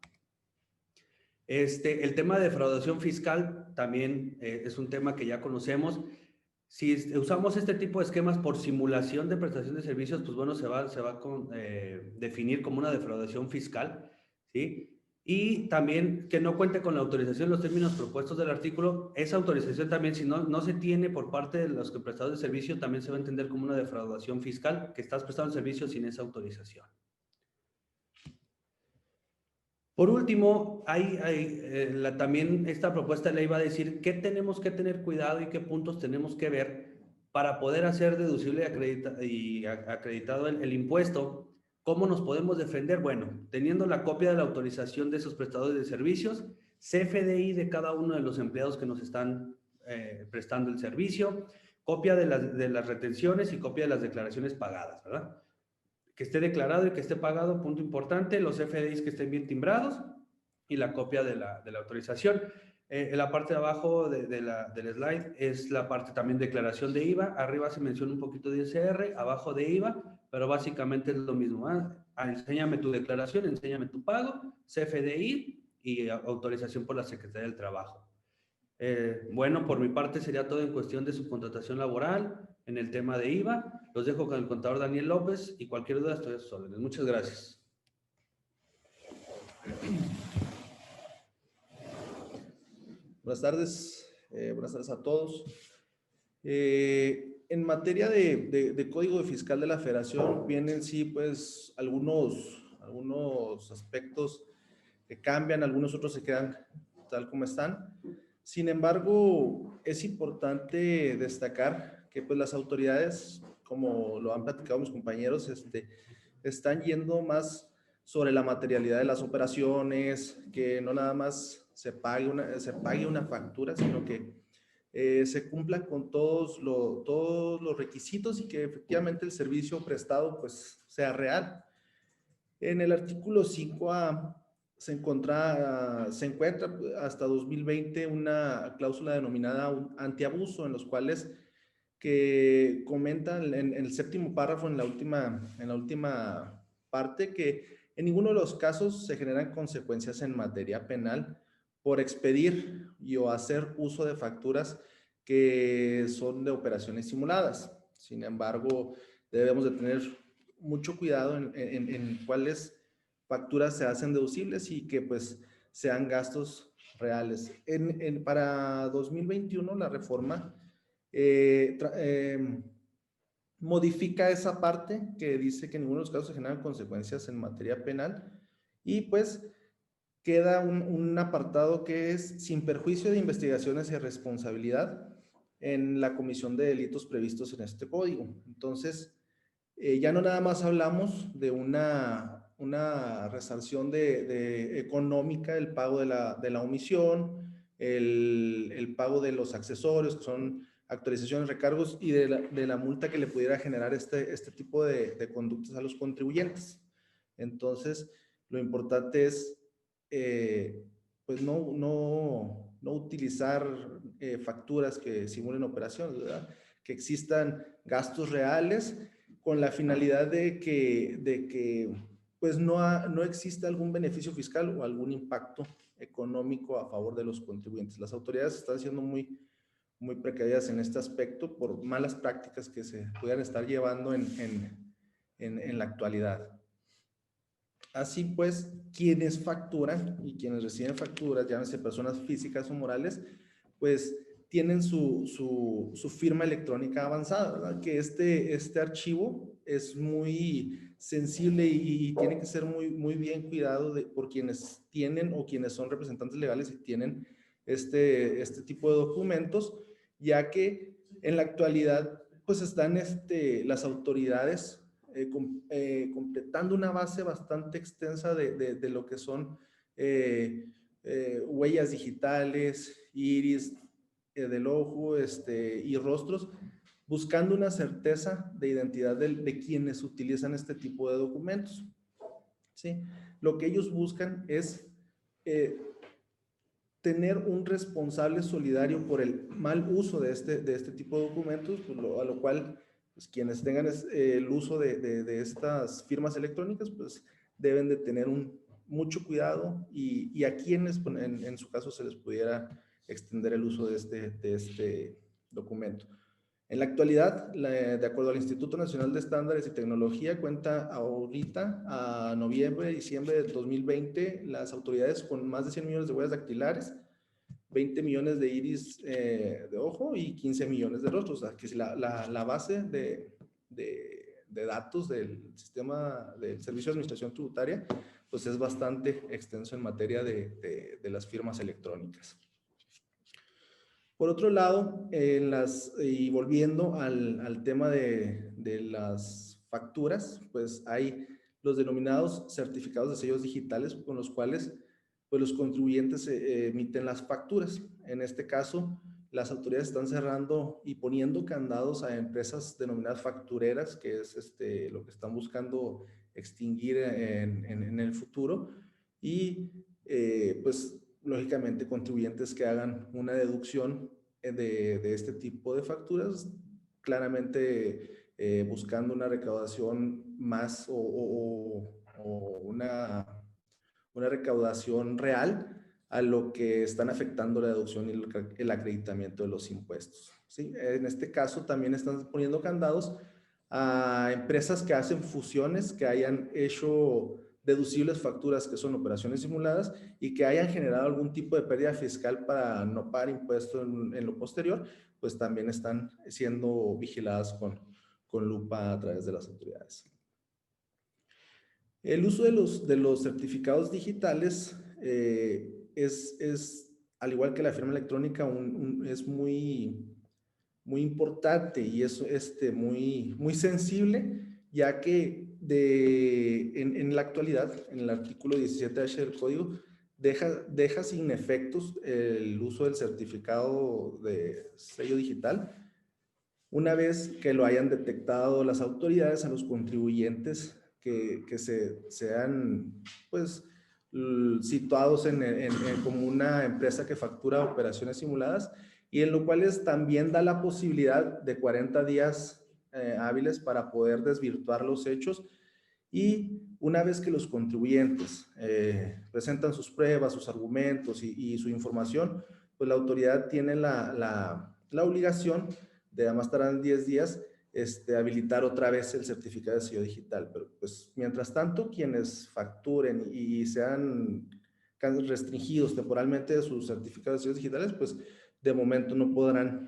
El tema de defraudación fiscal también es un tema que ya conocemos. Si usamos este tipo de esquemas por simulación de prestación de servicios, pues bueno, se va a definir como una defraudación fiscal, ¿sí? Y también que no cuente con la autorización en los términos propuestos del artículo. Esa autorización también, si no se tiene por parte de los que prestadores de servicio, también se va a entender como una defraudación fiscal, que estás prestando el servicio sin esa autorización. Por último, también esta propuesta de ley va a decir qué tenemos que tener cuidado y qué puntos tenemos que ver para poder hacer deducible y acreditado el impuesto. ¿Cómo nos podemos defender? Bueno, teniendo la copia de la autorización de esos prestadores de servicios, CFDI de cada uno de los empleados que nos están prestando el servicio, copia de las retenciones y copia de las declaraciones pagadas, ¿verdad? Que esté declarado y que esté pagado, punto importante, los CFDIs que estén bien timbrados y la copia de la autorización. En la parte de abajo del slide es la parte también de declaración de IVA. Arriba se menciona un poquito de ISR, abajo de IVA, pero básicamente es lo mismo. Enséñame tu declaración, enséñame tu pago, CFDI y autorización por la Secretaría del Trabajo. Bueno, por mi parte sería todo en cuestión de subcontratación laboral, en el tema de IVA. Los dejo con el contador Daniel López y cualquier duda estoy a sus órdenes. Muchas gracias. Buenas tardes a todos. En materia de Código Fiscal de la Federación, vienen sí, pues, algunos aspectos que cambian, algunos otros se quedan tal como están. Sin embargo, es importante destacar que pues, las autoridades, como lo han platicado mis compañeros, están yendo más sobre la materialidad de las operaciones, que no nada más se pague una factura, sino que se cumpla con todos los requisitos y que efectivamente el servicio prestado pues, sea real. En el artículo 5A se encuentra hasta 2020 una cláusula denominada antiabuso, en los cuales que comentan en el séptimo párrafo, en la última parte, que en ninguno de los casos se generan consecuencias en materia penal por expedir o hacer uso de facturas que son de operaciones simuladas. Sin embargo, debemos de tener mucho cuidado en cuáles facturas se hacen deducibles y que pues sean gastos reales. Para 2021 la reforma modifica esa parte que dice que en ninguno de los casos se generan consecuencias en materia penal y pues queda un apartado que es sin perjuicio de investigaciones y responsabilidad en la comisión de delitos previstos en este código. Entonces, ya no nada más hablamos de una resarción económica, el pago de la omisión, el pago de los accesorios, que son actualizaciones, recargos, y de la multa que le pudiera generar este tipo de conductas a los contribuyentes. Entonces, lo importante es pues no utilizar facturas que simulen operaciones, ¿verdad? Que existan gastos reales con la finalidad de que pues no exista algún beneficio fiscal o algún impacto económico a favor de los contribuyentes. Las autoridades están siendo muy precavidas en este aspecto por malas prácticas que se puedan estar llevando en la actualidad. Así pues, quienes facturan y quienes reciben facturas, llámese personas físicas o morales, pues tienen su firma electrónica avanzada, ¿verdad? Que este archivo es muy sensible y tiene que ser muy bien cuidado por quienes tienen o quienes son representantes legales y tienen este tipo de documentos, ya que en la actualidad pues están las autoridades completando una base bastante extensa de lo que son huellas digitales, iris del ojo y rostros, buscando una certeza de identidad de quienes utilizan este tipo de documentos. ¿Sí? Lo que ellos buscan es tener un responsable solidario por el mal uso de este tipo de documentos, pues a lo cual pues, quienes tengan el uso de estas firmas electrónicas, pues deben de tener mucho cuidado y a quienes en su caso se les pudiera extender el uso de este documento. En la actualidad, de acuerdo al Instituto Nacional de Estándares y Tecnología, cuenta ahorita a noviembre, diciembre del 2020, las autoridades con más de 100 millones de huellas dactilares, 20 millones de iris de ojo y 15 millones de rostros. O sea, que la base de datos del sistema del Servicio de Administración Tributaria, pues es bastante extenso en materia de las firmas electrónicas. Por otro lado, y volviendo al tema de las facturas, pues hay los denominados certificados de sellos digitales con los cuales pues, los contribuyentes emiten las facturas. En este caso, las autoridades están cerrando y poniendo candados a empresas denominadas factureras, que es lo que están buscando extinguir en el futuro. Y pues lógicamente contribuyentes que hagan una deducción de este tipo de facturas, claramente buscando una recaudación más o una recaudación real a lo que están afectando la deducción y el acreditamiento de los impuestos, ¿sí? En este caso también están poniendo candados a empresas que hacen fusiones, que hayan hecho deducibles facturas que son operaciones simuladas y que hayan generado algún tipo de pérdida fiscal para no pagar impuestos en lo posterior, pues también están siendo vigiladas con lupa a través de las autoridades. El uso de los certificados digitales es, al igual que la firma electrónica, es muy importante y es muy sensible, ya que en la actualidad, en el artículo 17H del código, deja sin efectos el uso del certificado de sello digital una vez que lo hayan detectado las autoridades a los contribuyentes que sean pues situados como una empresa que factura operaciones simuladas, y en lo cual también da la posibilidad de 40 días hábiles para poder desvirtuar los hechos. Y una vez que los contribuyentes presentan sus pruebas, sus argumentos y su información, pues la autoridad tiene la obligación de, a más tardar 10 días, habilitar otra vez el certificado de sello digital. Pero pues mientras tanto, quienes facturen y sean restringidos temporalmente de sus certificados de sellos digitales, pues de momento no podrán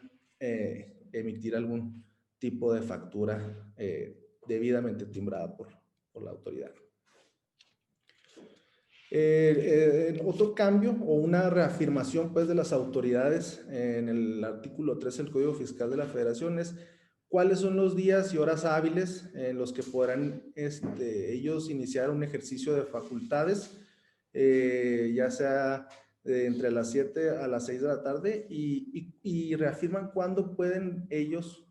emitir algún tipo de factura debidamente timbrada por la autoridad. Otro cambio o una reafirmación pues de las autoridades en el artículo 3 del Código Fiscal de la Federación es cuáles son los días y horas hábiles en los que podrán ellos iniciar un ejercicio de facultades, ya sea entre las 7 a las 6 de la tarde, y reafirman cuándo pueden ellos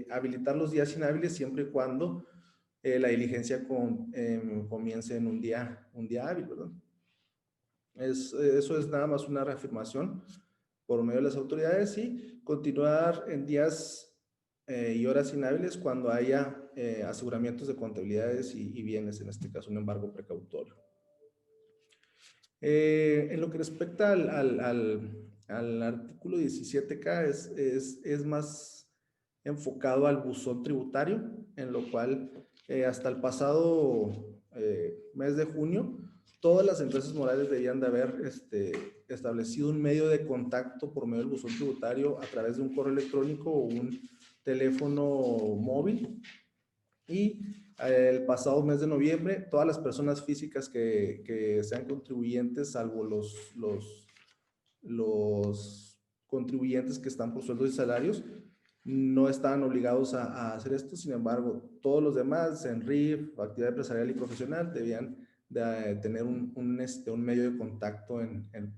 habilitar los días inhábiles siempre y cuando la diligencia comience en un día hábil, ¿verdad? Eso es nada más una reafirmación por medio de las autoridades, y continuar en días y horas inhábiles cuando haya aseguramientos de contabilidades y bienes, en este caso un embargo precautorio. En lo que respecta al artículo 17K, es más enfocado al buzón tributario, en lo cual hasta el pasado mes de junio, todas las empresas morales debían de haber establecido un medio de contacto por medio del buzón tributario a través de un correo electrónico o un teléfono móvil. Y el pasado mes de noviembre, todas las personas físicas que sean contribuyentes, salvo los contribuyentes que están por sueldos y salarios, no estaban obligados a hacer esto. Sin embargo, todos los demás, en RIF, actividad empresarial y profesional, debían de tener un medio de contacto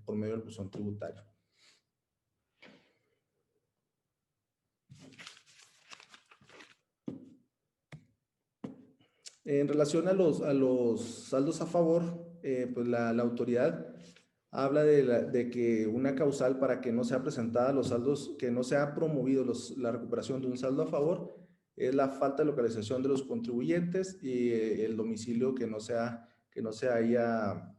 por medio del buzón tributario. En relación a los saldos a favor, pues la autoridad habla de que una causal para que no sea presentada los saldos, que no se ha promovido la recuperación de un saldo a favor, es la falta de localización de los contribuyentes y el domicilio que no se haya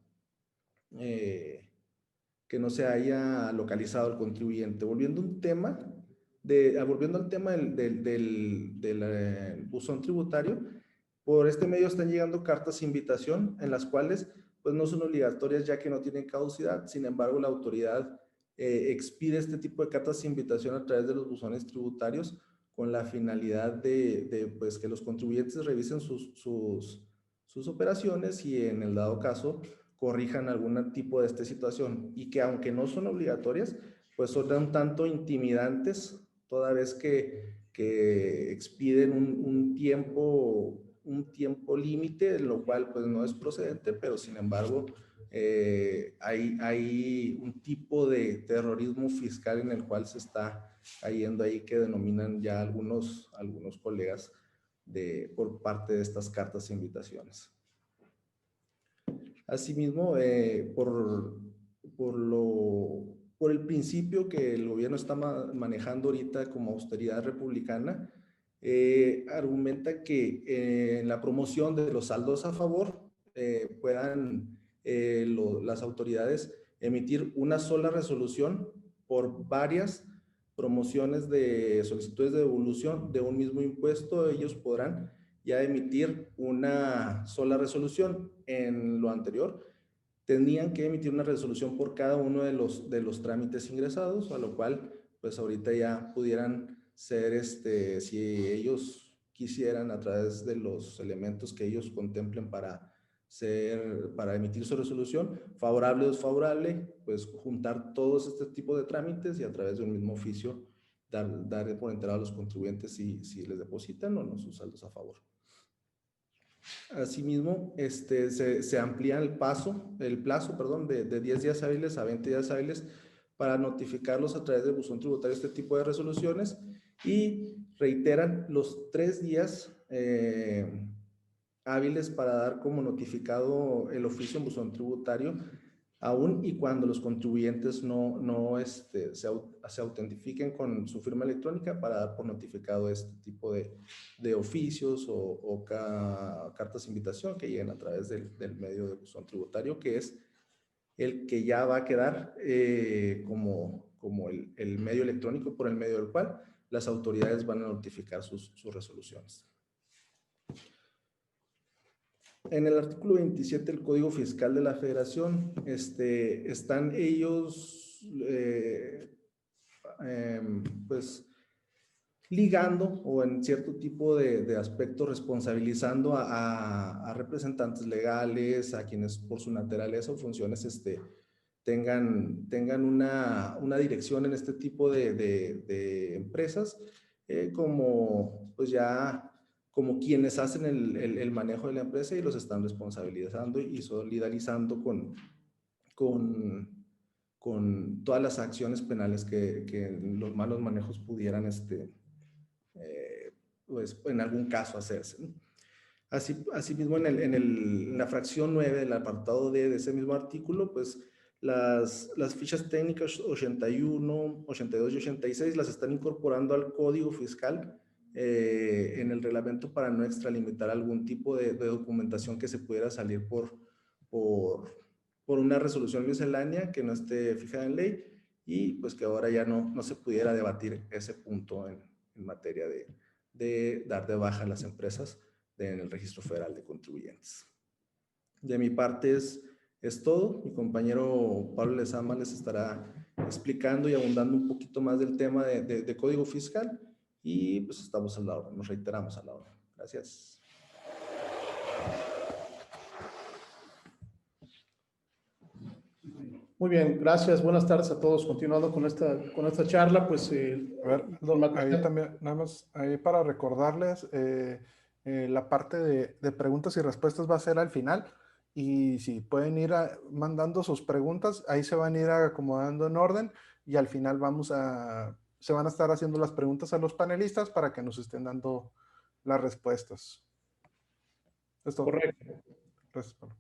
localizado el contribuyente. Volviendo a un tema volviendo al tema del buzón tributario, por este medio están llegando cartas de invitación en las cuales pues no son obligatorias ya que no tienen caducidad. Sin embargo, la autoridad expide este tipo de cartas de invitación a través de los buzones tributarios con la finalidad de pues, que los contribuyentes revisen sus operaciones y en el dado caso corrijan algún tipo de esta situación, y que aunque no son obligatorias, pues son un tanto intimidantes toda vez que expiden un tiempo límite, lo cual pues no es procedente, pero sin embargo hay un tipo de terrorismo fiscal en el cual se está cayendo ahí, que denominan ya algunos colegas por parte de estas cartas e invitaciones. Asimismo, por el principio que el gobierno está manejando ahorita como austeridad republicana, argumenta que en la promoción de los saldos a favor puedan las autoridades emitir una sola resolución por varias promociones de solicitudes de devolución de un mismo impuesto. Ellos podrán ya emitir una sola resolución. En lo anterior tenían que emitir una resolución por cada uno de los trámites ingresados, a lo cual pues ahorita ya pudieran ser, si ellos quisieran, a través de los elementos que ellos contemplen para emitir su resolución, favorable o desfavorable, pues juntar todos este tipo de trámites y a través de un mismo oficio dar por enterado a los contribuyentes si les depositan o no sus saldos a favor. Asimismo, se amplía el plazo de 10 días hábiles a 20 días hábiles para notificarlos a través del buzón tributario este tipo de resoluciones, y reiteran los 3 días hábiles para dar como notificado el oficio en buzón tributario, aún y cuando los contribuyentes se autentifiquen con su firma electrónica, para dar por notificado este tipo de oficios o cartas de invitación que lleguen a través del medio de buzón tributario, que es el que ya va a quedar como el medio electrónico por el medio del cual las autoridades van a notificar sus resoluciones. En el artículo 27 del Código Fiscal de la Federación, están ellos pues ligando, o en cierto tipo de aspecto responsabilizando a representantes legales, a quienes por su naturaleza o funciones tengan una dirección en este tipo de empresas, como pues ya como quienes hacen el manejo de la empresa, y los están responsabilizando y solidarizando con todas las acciones penales que los malos manejos pudieran pues en algún caso hacerse, ¿no? Asimismo, en la fracción 9 del apartado D de ese mismo artículo, pues las fichas técnicas 81, 82 y 86 las están incorporando al Código Fiscal en el reglamento, para no extralimitar algún tipo de documentación que se pudiera salir por una resolución miscelánea que no esté fijada en ley, y pues que ahora ya no se pudiera debatir ese punto en materia de dar de baja a las empresas en el Registro Federal de Contribuyentes. De mi parte es todo. Mi compañero Pablo Lezama les estará explicando y abundando un poquito más del tema de Código Fiscal, y pues estamos a la hora, nos reiteramos a la hora. Gracias. Muy bien, gracias. Buenas tardes a todos. Continuando con esta charla, pues... a ver, ahí también, nada más, ahí para recordarles, la parte de preguntas y respuestas va a ser al final, y si pueden ir mandando sus preguntas, ahí se van a ir acomodando en orden, y al final se van a estar haciendo las preguntas a los panelistas para que nos estén dando las respuestas. Esto. Correcto. Gracias, Pablo.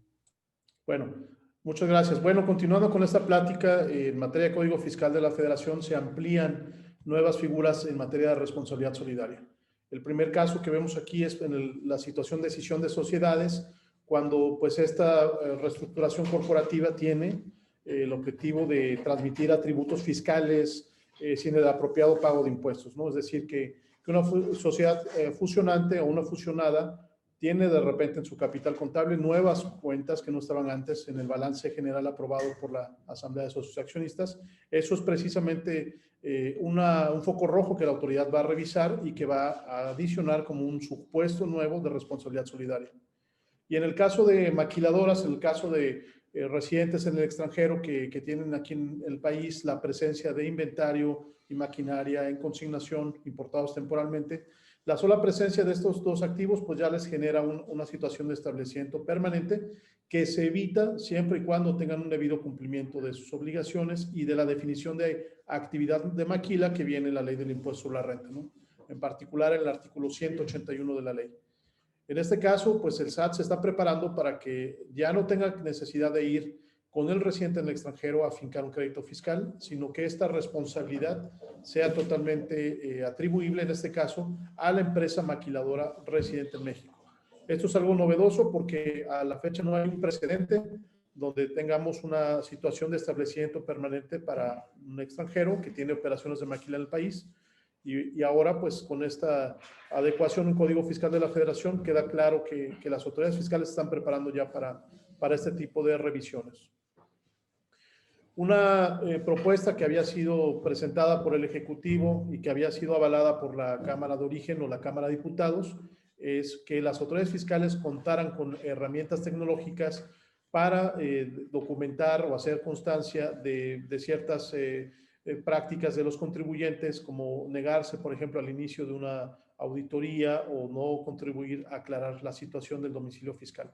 Bueno, muchas gracias. Bueno, continuando con esta plática, en materia de Código Fiscal de la Federación se amplían nuevas figuras en materia de responsabilidad solidaria. El primer caso que vemos aquí es en la situación de escisión de sociedades, cuando pues esta reestructuración corporativa tiene el objetivo de transmitir atributos fiscales sin el apropiado pago de impuestos, ¿no? Es decir, que una sociedad fusionante o una fusionada tiene de repente en su capital contable nuevas cuentas que no estaban antes en el balance general aprobado por la Asamblea de Socios Accionistas. Eso es precisamente un foco rojo que la autoridad va a revisar y que va a adicionar como un supuesto nuevo de responsabilidad solidaria. Y en el caso de maquiladoras, en el caso de residentes en el extranjero que tienen aquí en el país la presencia de inventario y maquinaria en consignación importados temporalmente, la sola presencia de estos dos activos pues ya les genera una situación de establecimiento permanente que se evita siempre y cuando tengan un debido cumplimiento de sus obligaciones y de la definición de actividad de maquila que viene en la ley del impuesto sobre la renta, ¿no? En particular el artículo 181 de la ley. En este caso, pues el SAT se está preparando para que ya no tenga necesidad de ir con el residente en el extranjero a fincar un crédito fiscal, sino que esta responsabilidad sea totalmente atribuible, en este caso, a la empresa maquiladora residente en México. Esto es algo novedoso porque a la fecha no hay un precedente donde tengamos una situación de establecimiento permanente para un extranjero que tiene operaciones de maquila en el país. Y ahora, pues, con esta adecuación en Código Fiscal de la Federación, queda claro que las autoridades fiscales se están preparando ya para este tipo de revisiones. Una propuesta que había sido presentada por el Ejecutivo y que había sido avalada por la Cámara de Origen o la Cámara de Diputados es que las autoridades fiscales contaran con herramientas tecnológicas para documentar o hacer constancia de ciertas prácticas de los contribuyentes, como negarse, por ejemplo, al inicio de una auditoría o no contribuir a aclarar la situación del domicilio fiscal.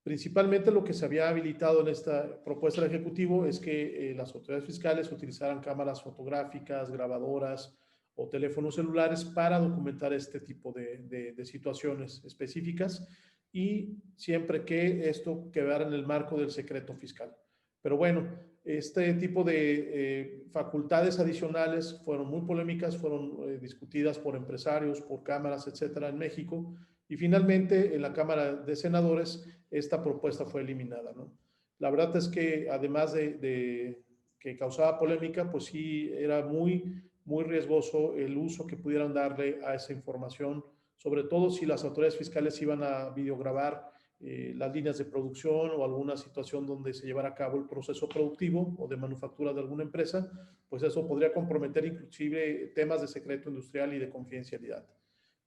Principalmente lo que se había habilitado en esta propuesta del Ejecutivo es que las autoridades fiscales utilizaran cámaras fotográficas, grabadoras o teléfonos celulares para documentar este tipo de situaciones específicas y siempre que esto quedara en el marco del secreto fiscal. Pero bueno, este tipo de facultades adicionales fueron muy polémicas, fueron discutidas por empresarios, por cámaras, etcétera, en México. Y finalmente, en la Cámara de Senadores, esta propuesta fue eliminada, ¿no? La verdad es que además de que causaba polémica, pues sí era muy riesgoso el uso que pudieran darle a esa información, sobre todo si las autoridades fiscales iban a videograbar las líneas de producción o alguna situación donde se llevara a cabo el proceso productivo o de manufactura de alguna empresa, pues eso podría comprometer inclusive temas de secreto industrial y de confidencialidad.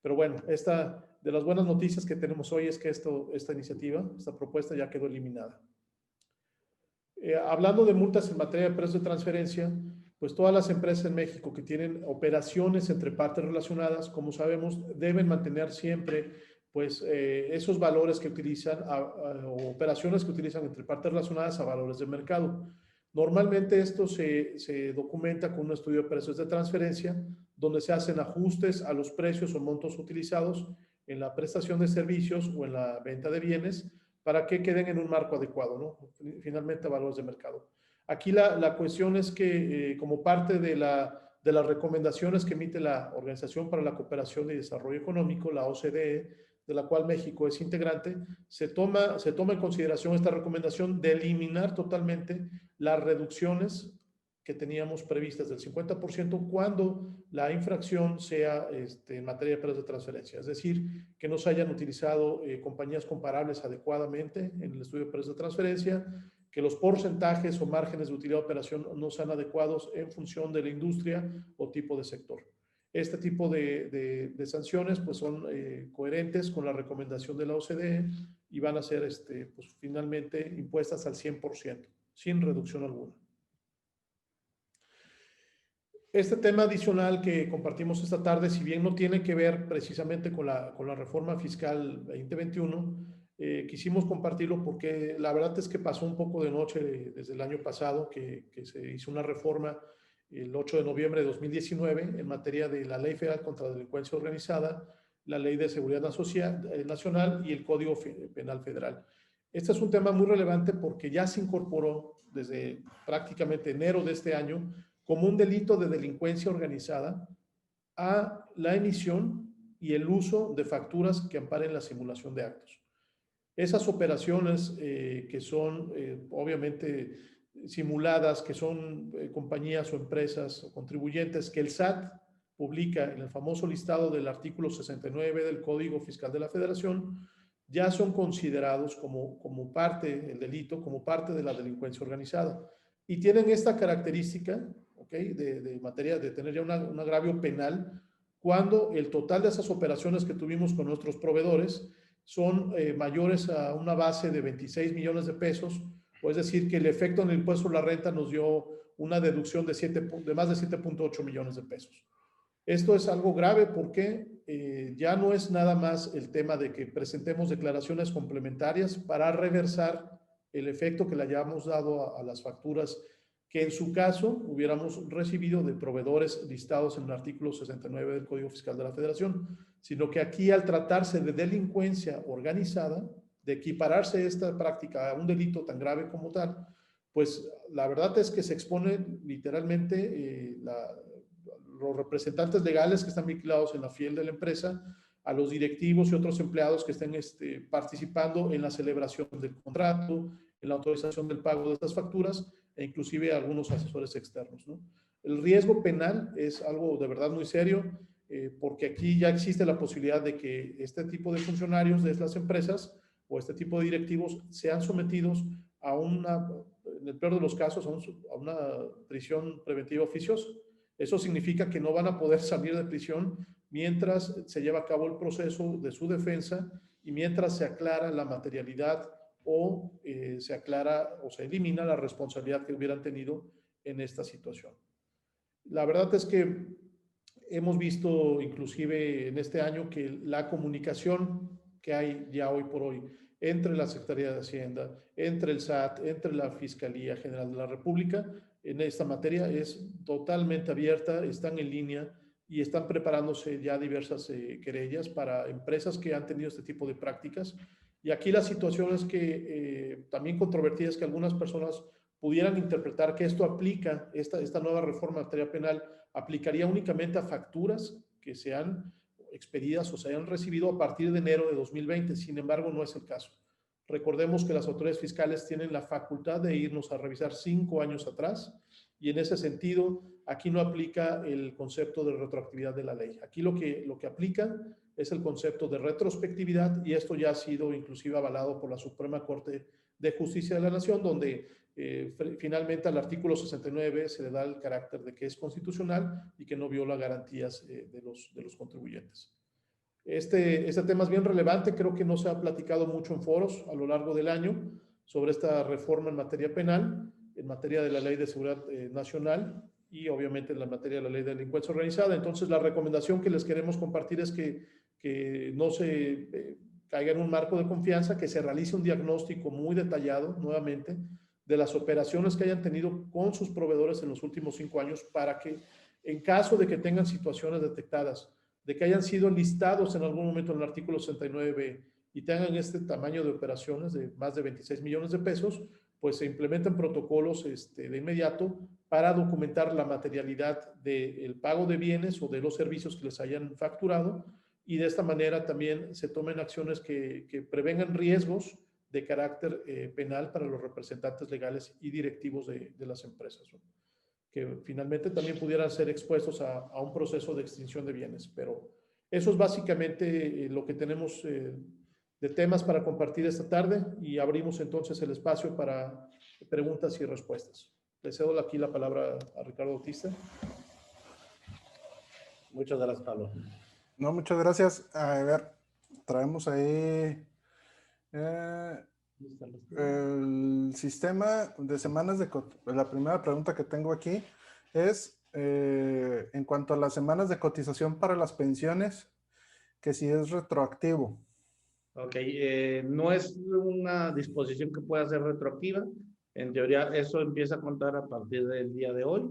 Pero bueno, de las buenas noticias que tenemos hoy es que esta iniciativa, esta propuesta ya quedó eliminada. Hablando de multas en materia de precios de transferencia, pues todas las empresas en México que tienen operaciones entre partes relacionadas, como sabemos, deben mantener siempre pues esos valores que utilizan o operaciones que utilizan entre partes relacionadas a valores de mercado. Normalmente esto se documenta con un estudio de precios de transferencia, donde se hacen ajustes a los precios o montos utilizados en la prestación de servicios o en la venta de bienes para que queden en un marco adecuado, ¿no? Finalmente, valores de mercado. Aquí la cuestión es que como parte de las recomendaciones que emite la Organización para la Cooperación y Desarrollo Económico, la OCDE, de la cual México es integrante, se toma en consideración esta recomendación de eliminar totalmente las reducciones que teníamos previstas del 50% cuando la infracción sea en materia de precios de transferencia. Es decir, que no se hayan utilizado compañías comparables adecuadamente en el estudio de precios de transferencia, que los porcentajes o márgenes de utilidad de operación no sean adecuados en función de la industria o tipo de sector. Este tipo de sanciones pues son coherentes con la recomendación de la OCDE y van a ser pues, finalmente impuestas al 100%, sin reducción alguna. Este tema adicional que compartimos esta tarde, si bien no tiene que ver precisamente con la reforma fiscal 2021, quisimos compartirlo porque la verdad es que pasó un poco de noche desde el año pasado que se hizo una reforma el 8 de noviembre de 2019 en materia de la Ley Federal contra la Delincuencia Organizada, la Ley de Seguridad Nacional y el Código Penal Federal. Este es un tema muy relevante porque ya se incorporó desde prácticamente enero de este año como un delito de delincuencia organizada a la emisión y el uso de facturas que amparen la simulación de actos. Esas operaciones que son obviamente simuladas, que son compañías o empresas o contribuyentes que el SAT publica en el famoso listado del artículo 69 del Código Fiscal de la Federación, ya son considerados como parte del delito, como parte de la delincuencia organizada. Y tienen esta característica, ¿okay?, de materia de tener ya un agravio penal cuando el total de esas operaciones que tuvimos con nuestros proveedores son mayores a una base de 26 millones de pesos, o es decir, que el efecto en el impuesto a la renta nos dio una deducción de más de 7.8 millones de pesos. Esto es algo grave porque ya no es nada más el tema de que presentemos declaraciones complementarias para reversar el efecto que le hayamos dado a las facturas que en su caso hubiéramos recibido de proveedores listados en el artículo 69 del Código Fiscal de la Federación, sino que aquí, al tratarse de delincuencia organizada, de equipararse esta práctica a un delito tan grave como tal, pues la verdad es que se expone literalmente los representantes legales que están vinculados en la fiel de la empresa, a los directivos y otros empleados que estén participando en la celebración del contrato, en la autorización del pago de estas facturas, e inclusive a algunos asesores externos, ¿no? El riesgo penal es algo de verdad muy serio, porque aquí ya existe la posibilidad de que este tipo de funcionarios de estas empresas o este tipo de directivos sean sometidos a en el peor de los casos, a una prisión preventiva oficiosa. Eso significa que no van a poder salir de prisión mientras se lleva a cabo el proceso de su defensa y mientras se aclara la materialidad o se aclara o se elimina la responsabilidad que hubieran tenido en esta situación. La verdad es que hemos visto inclusive en este año que la comunicación que hay ya hoy por hoy entre la Secretaría de Hacienda, entre el SAT, entre la Fiscalía General de la República, en esta materia es totalmente abierta, están en línea y están preparándose ya diversas querellas para empresas que han tenido este tipo de prácticas. Y aquí la situación es que también controvertida es que algunas personas pudieran interpretar que esto aplica, esta nueva reforma en materia penal, aplicaría únicamente a facturas que sean expedidas o se hayan recibido a partir de enero de 2020. Sin embargo, no es el caso. Recordemos que las autoridades fiscales tienen la facultad de irnos a revisar 5 años atrás y en ese sentido, aquí no aplica el concepto de retroactividad de la ley. Aquí lo que aplica es el concepto de retrospectividad y esto ya ha sido inclusive avalado por la Suprema Corte de Justicia de la Nación, donde finalmente al artículo 69 se le da el carácter de que es constitucional y que no viola garantías de los contribuyentes. Este tema es bien relevante, creo que no se ha platicado mucho en foros a lo largo del año sobre esta reforma en materia penal, en materia de la Ley de Seguridad Nacional y obviamente en la materia de la Ley de Delincuencia Organizada. Entonces la recomendación que les queremos compartir es que no se caiga en un marco de confianza, que se realice un diagnóstico muy detallado nuevamente de las operaciones que hayan tenido con sus proveedores en los últimos 5 años para que en caso de que tengan situaciones detectadas de que hayan sido listados en algún momento en el artículo 69 y tengan este tamaño de operaciones de más de 26 millones de pesos, pues se implementan protocolos de inmediato para documentar la materialidad del pago de bienes o de los servicios que les hayan facturado y de esta manera también se tomen acciones que prevengan riesgos de carácter penal para los representantes legales y directivos de las empresas, ¿no?, que finalmente también pudieran ser expuestos a un proceso de extinción de bienes. Pero eso es básicamente lo que tenemos de temas para compartir esta tarde y abrimos entonces el espacio para preguntas y respuestas. Le cedo aquí la palabra a Ricardo Bautista. Muchas gracias, Pablo. No, muchas gracias. A ver, traemos ahí el sistema de semanas de cotización. La primera pregunta que tengo aquí es en cuanto a las semanas de cotización para las pensiones, que si es retroactivo. Ok, no es una disposición que pueda ser retroactiva. En teoría, eso empieza a contar a partir del día de hoy,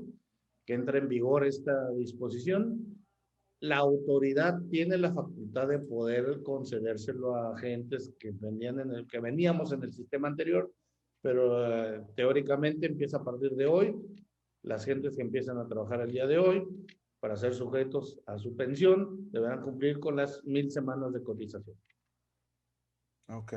que entra en vigor esta disposición. La autoridad tiene la facultad de poder concedérselo a agentes que veníamos en el sistema anterior, pero teóricamente empieza a partir de hoy. Las gentes que empiezan a trabajar el día de hoy para ser sujetos a su pensión deberán cumplir con las 1000 semanas de cotización. Ok.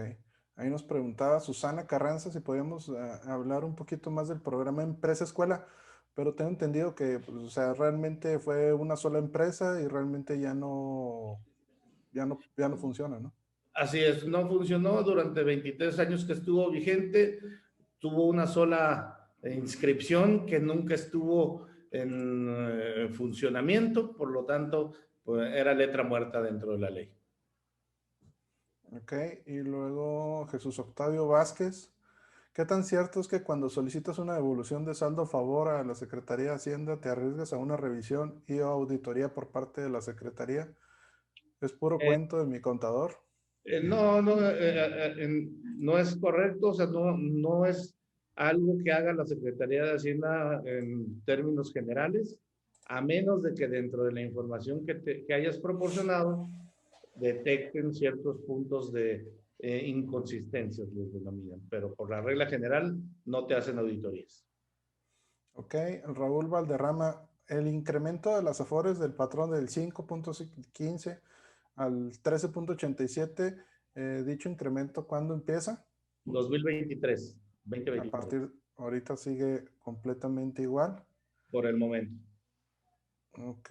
Ahí nos preguntaba Susana Carranza si podíamos hablar un poquito más del programa Empresa Escuela, pero tengo entendido que, pues, o sea, realmente fue una sola empresa y realmente ya no funciona, ¿no? Así es, no funcionó durante 23 años que estuvo vigente, tuvo una sola inscripción que nunca estuvo en funcionamiento, por lo tanto, pues, era letra muerta dentro de la ley. Ok, y luego Jesús Octavio Vázquez. ¿Qué tan cierto es que cuando solicitas una devolución de saldo a favor a la Secretaría de Hacienda te arriesgas a una revisión y o auditoría por parte de la Secretaría? ¿Es puro cuento de mi contador? No es correcto, o sea, no es algo que haga la Secretaría de Hacienda en términos generales, a menos de que dentro de la información que hayas proporcionado detecten ciertos puntos de inconsistencias, los denominan, pero por la regla general no te hacen auditorías. Ok, Raúl Valderrama, el incremento de las afores del patrón del 5.15 al 13.87, dicho incremento, ¿cuándo empieza? 2023, A 2023, partir, ahorita sigue completamente igual. por el momento. Ok.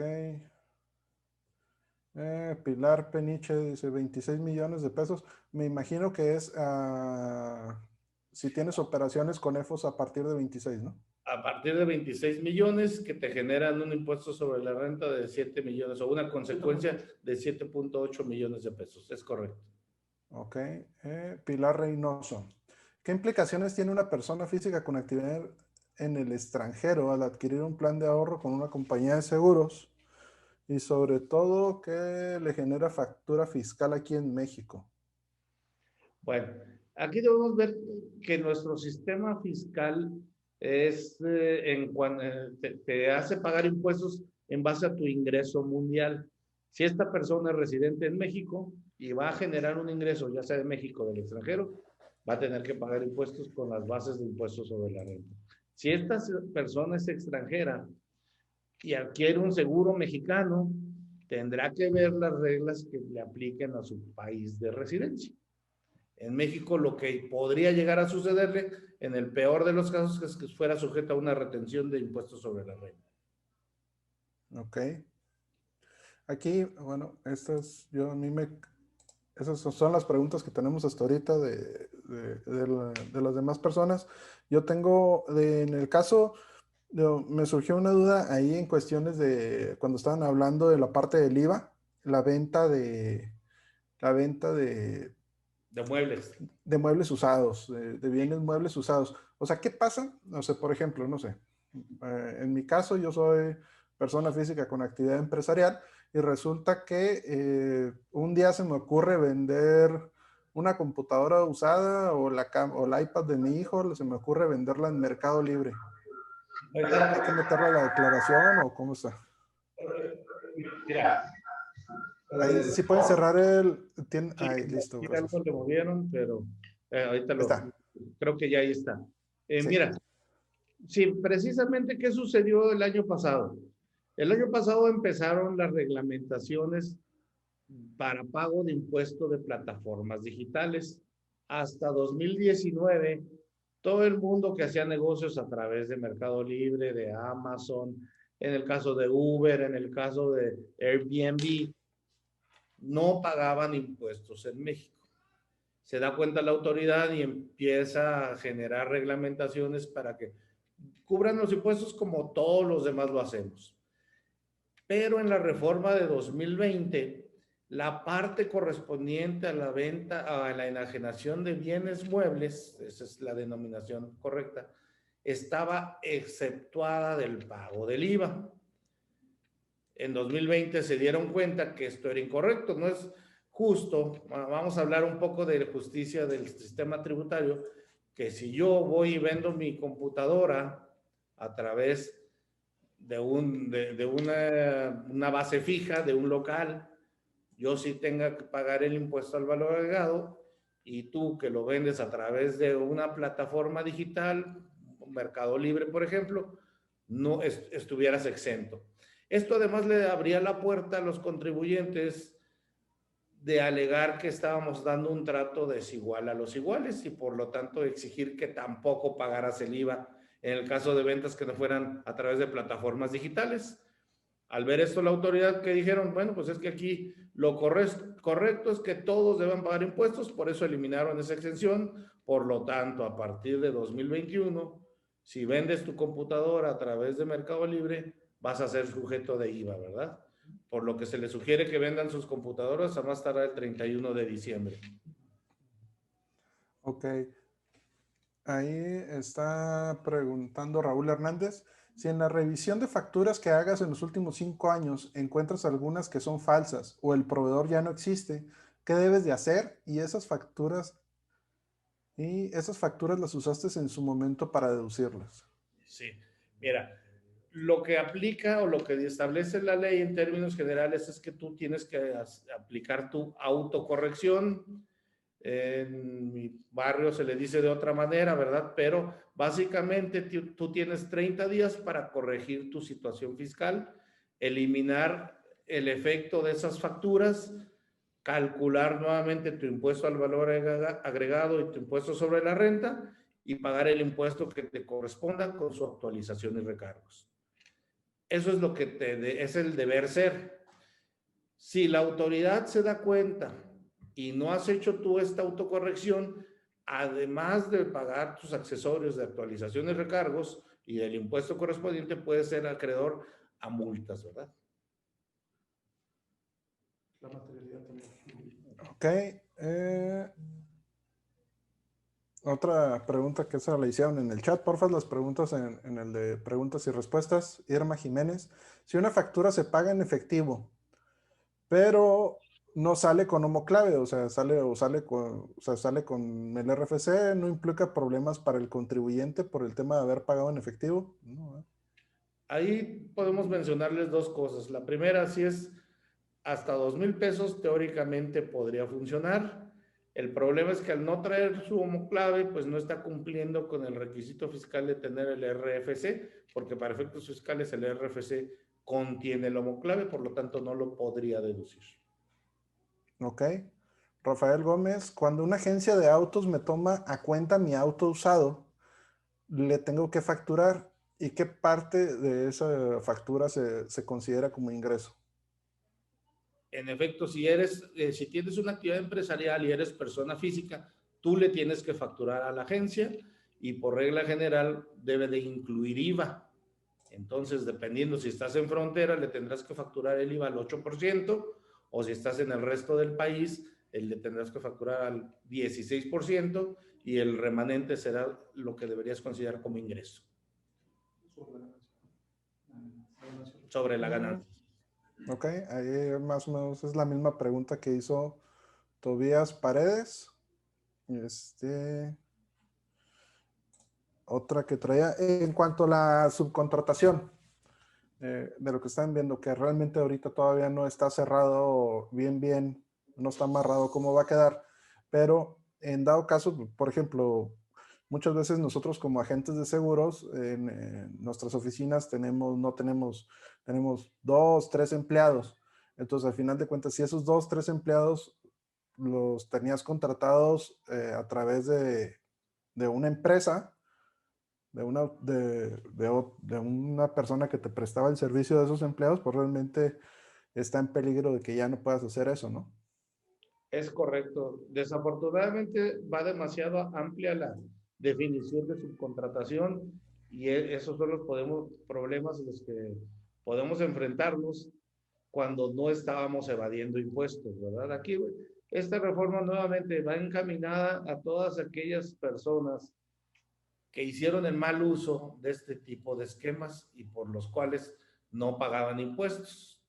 Pilar Peniche dice 26 millones de pesos. Me imagino que es si tienes operaciones con EFOS a partir de 26, ¿no? A partir de 26 millones que te generan un impuesto sobre la renta de 7 millones o una consecuencia de 7.8 millones de pesos. Es correcto. Ok. Pilar Reynoso. ¿Qué implicaciones tiene una persona física con actividad en el extranjero al adquirir un plan de ahorro con una compañía de seguros? Y sobre todo, ¿qué le genera factura fiscal aquí en México? Bueno, aquí debemos ver que nuestro sistema fiscal es te hace pagar impuestos en base a tu ingreso mundial. Si esta persona es residente en México y va a generar un ingreso, ya sea de México o del extranjero, va a tener que pagar impuestos con las bases de impuestos sobre la renta. Si esta persona es extranjera y adquiere un seguro mexicano, tendrá que ver las reglas que le apliquen a su país de residencia. En México lo que podría llegar a sucederle, en el peor de los casos, es que fuera sujeto a una retención de impuestos sobre la renta. Ok. Aquí, bueno, esas son las preguntas que tenemos hasta ahorita de las demás personas. Yo tengo, en el caso, me surgió una duda ahí en cuestiones de, cuando estaban hablando de la parte del IVA, la venta de, la venta De muebles. de muebles usados, de bienes muebles usados. O sea, ¿qué pasa? No sé, por ejemplo, no sé, en mi caso yo soy persona física con actividad empresarial y resulta que un día se me ocurre vender una computadora usada o la iPad de mi hijo, se me ocurre venderla en Mercado Libre. ¿Hay que meterla a la declaración o cómo está? Mira. Ahí sí pueden cerrar ahí, listo, Sí, gracias. algo le movieron, pero ahorita Ahí está. creo que ya ahí está. Sí. Mira, sí, precisamente, ¿qué sucedió el año pasado? El año pasado empezaron las reglamentaciones para pago de impuesto de plataformas digitales. Hasta 2019, todo el mundo que hacía negocios a través de Mercado Libre, de Amazon, en el caso de Uber, en el caso de Airbnb, no pagaban impuestos en México. Se da cuenta la autoridad y empieza a generar reglamentaciones para que cubran los impuestos como todos los demás lo hacemos. Pero en la reforma de 2020, la parte correspondiente a la venta, a la enajenación de bienes muebles, esa es la denominación correcta, estaba exceptuada del pago del IVA. En 2020 se dieron cuenta que esto era incorrecto, no es justo. Vamos a hablar un poco de justicia del sistema tributario, que si yo voy y vendo mi computadora a través de una base fija, de un local, yo sí tenga que pagar el impuesto al valor agregado, y tú que lo vendes a través de una plataforma digital, Mercado Libre, por ejemplo, no estuvieras exento. Esto además le abría la puerta a los contribuyentes de alegar que estábamos dando un trato desigual a los iguales y por lo tanto exigir que tampoco pagaras el IVA en el caso de ventas que no fueran a través de plataformas digitales. Al ver esto la autoridad, que dijeron, bueno, pues es que aquí lo correcto es que todos deban pagar impuestos, por eso eliminaron esa exención. Por lo tanto, a partir de 2021, si vendes tu computadora a través de Mercado Libre, vas a ser sujeto de IVA, ¿verdad? Por lo que se les sugiere que vendan sus computadoras a más tardar el 31 de diciembre. Ok. Ahí está preguntando Raúl Hernández, si en la revisión de facturas que hagas en los últimos 5 años encuentras algunas que son falsas o el proveedor ya no existe, ¿qué debes de hacer? Y esas facturas las usaste en su momento para deducirlas. Sí, mira, lo que aplica o lo que establece la ley en términos generales es que tú tienes que aplicar tu autocorrección. En mi barrio se le dice de otra manera, ¿verdad? Pero básicamente tú tienes 30 días para corregir tu situación fiscal, eliminar el efecto de esas facturas, calcular nuevamente tu impuesto al valor agregado y tu impuesto sobre la renta y pagar el impuesto que te corresponda con su actualización y recargos. Eso es lo que es el deber ser. Si la autoridad se da cuenta y no has hecho tú esta autocorrección, además de pagar tus accesorios de actualización y recargos y del impuesto correspondiente, puedes ser acreedor a multas, ¿verdad? La materialidad también. Ok. Otra pregunta que esa la hicieron en el chat, porfa, las preguntas en el de preguntas y respuestas. Irma Jiménez, si una factura se paga en efectivo, pero no sale con homoclave, o sea, sale con el RFC, ¿no implica problemas para el contribuyente por el tema de haber pagado en efectivo? No, ¿eh? Ahí podemos mencionarles dos cosas. La primera, si es hasta 2,000 pesos, teóricamente podría funcionar. El problema es que al no traer su homoclave, pues no está cumpliendo con el requisito fiscal de tener el RFC, porque para efectos fiscales el RFC contiene el homoclave, por lo tanto no lo podría deducir. Ok. Rafael Gómez, cuando una agencia de autos me toma a cuenta mi auto usado, le tengo que facturar, ¿y qué parte de esa factura se considera como ingreso? En efecto, si tienes una actividad empresarial y eres persona física, tú le tienes que facturar a la agencia y por regla general debe de incluir IVA. Entonces, dependiendo si estás en frontera, le tendrás que facturar el IVA al 8%, o si estás en el resto del país, le tendrás que facturar al 16% y el remanente será lo que deberías considerar como ingreso. Sobre la ganancia. Ok, ahí más o menos es la misma pregunta que hizo Tobías Paredes. Otra que traía en cuanto a la subcontratación, de lo que están viendo, que realmente ahorita todavía no está cerrado bien, no está amarrado cómo va a quedar, pero en dado caso, por ejemplo, muchas veces nosotros como agentes de seguros en nuestras oficinas tenemos 2, 3 empleados. Entonces, al final de cuentas, si esos 2, 3 empleados los tenías contratados a través de una empresa, de una persona que te prestaba el servicio de esos empleados, pues realmente está en peligro de que ya no puedas hacer eso, ¿no? Es correcto. Desafortunadamente va demasiado amplia la definición de subcontratación y esos son los problemas en los que podemos enfrentarnos cuando no estábamos evadiendo impuestos, ¿verdad? Aquí esta reforma nuevamente va encaminada a todas aquellas personas que hicieron el mal uso de este tipo de esquemas y por los cuales no pagaban impuestos.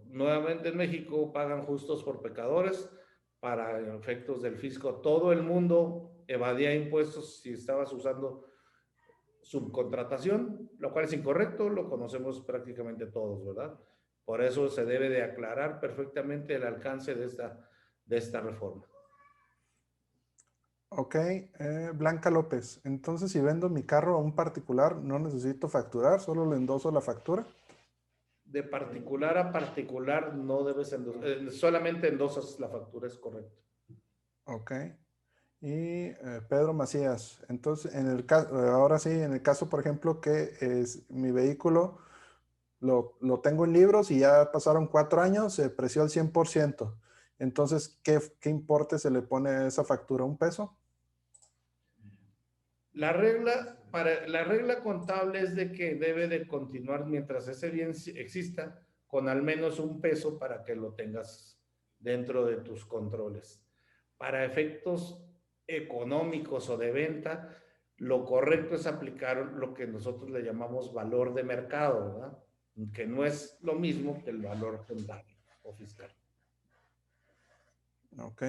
Nuevamente en México pagan justos por pecadores. Para efectos del fisco, todo el mundo evadía impuestos si estabas usando subcontratación, lo cual es incorrecto, lo conocemos prácticamente todos, ¿verdad? Por eso se debe de aclarar perfectamente el alcance de esta reforma. Ok, Blanca López. Entonces, si vendo mi carro a un particular, no necesito facturar, solo le endoso la factura. de particular a particular no debes solamente endosas la factura, es correcto. Ok. Y Pedro Macías, entonces, en el caso, ahora sí, en el caso, por ejemplo, que es mi vehículo, lo tengo en libros y ya pasaron 4 años, se preció al 100%. Entonces, ¿qué importe se le pone a esa factura? ¿Un peso? La regla contable es de que debe de continuar mientras ese bien exista con al menos un peso para que lo tengas dentro de tus controles. Para efectos económicos o de venta, lo correcto es aplicar lo que nosotros le llamamos valor de mercado, ¿verdad? Que no es lo mismo que el valor contable o fiscal. Ok.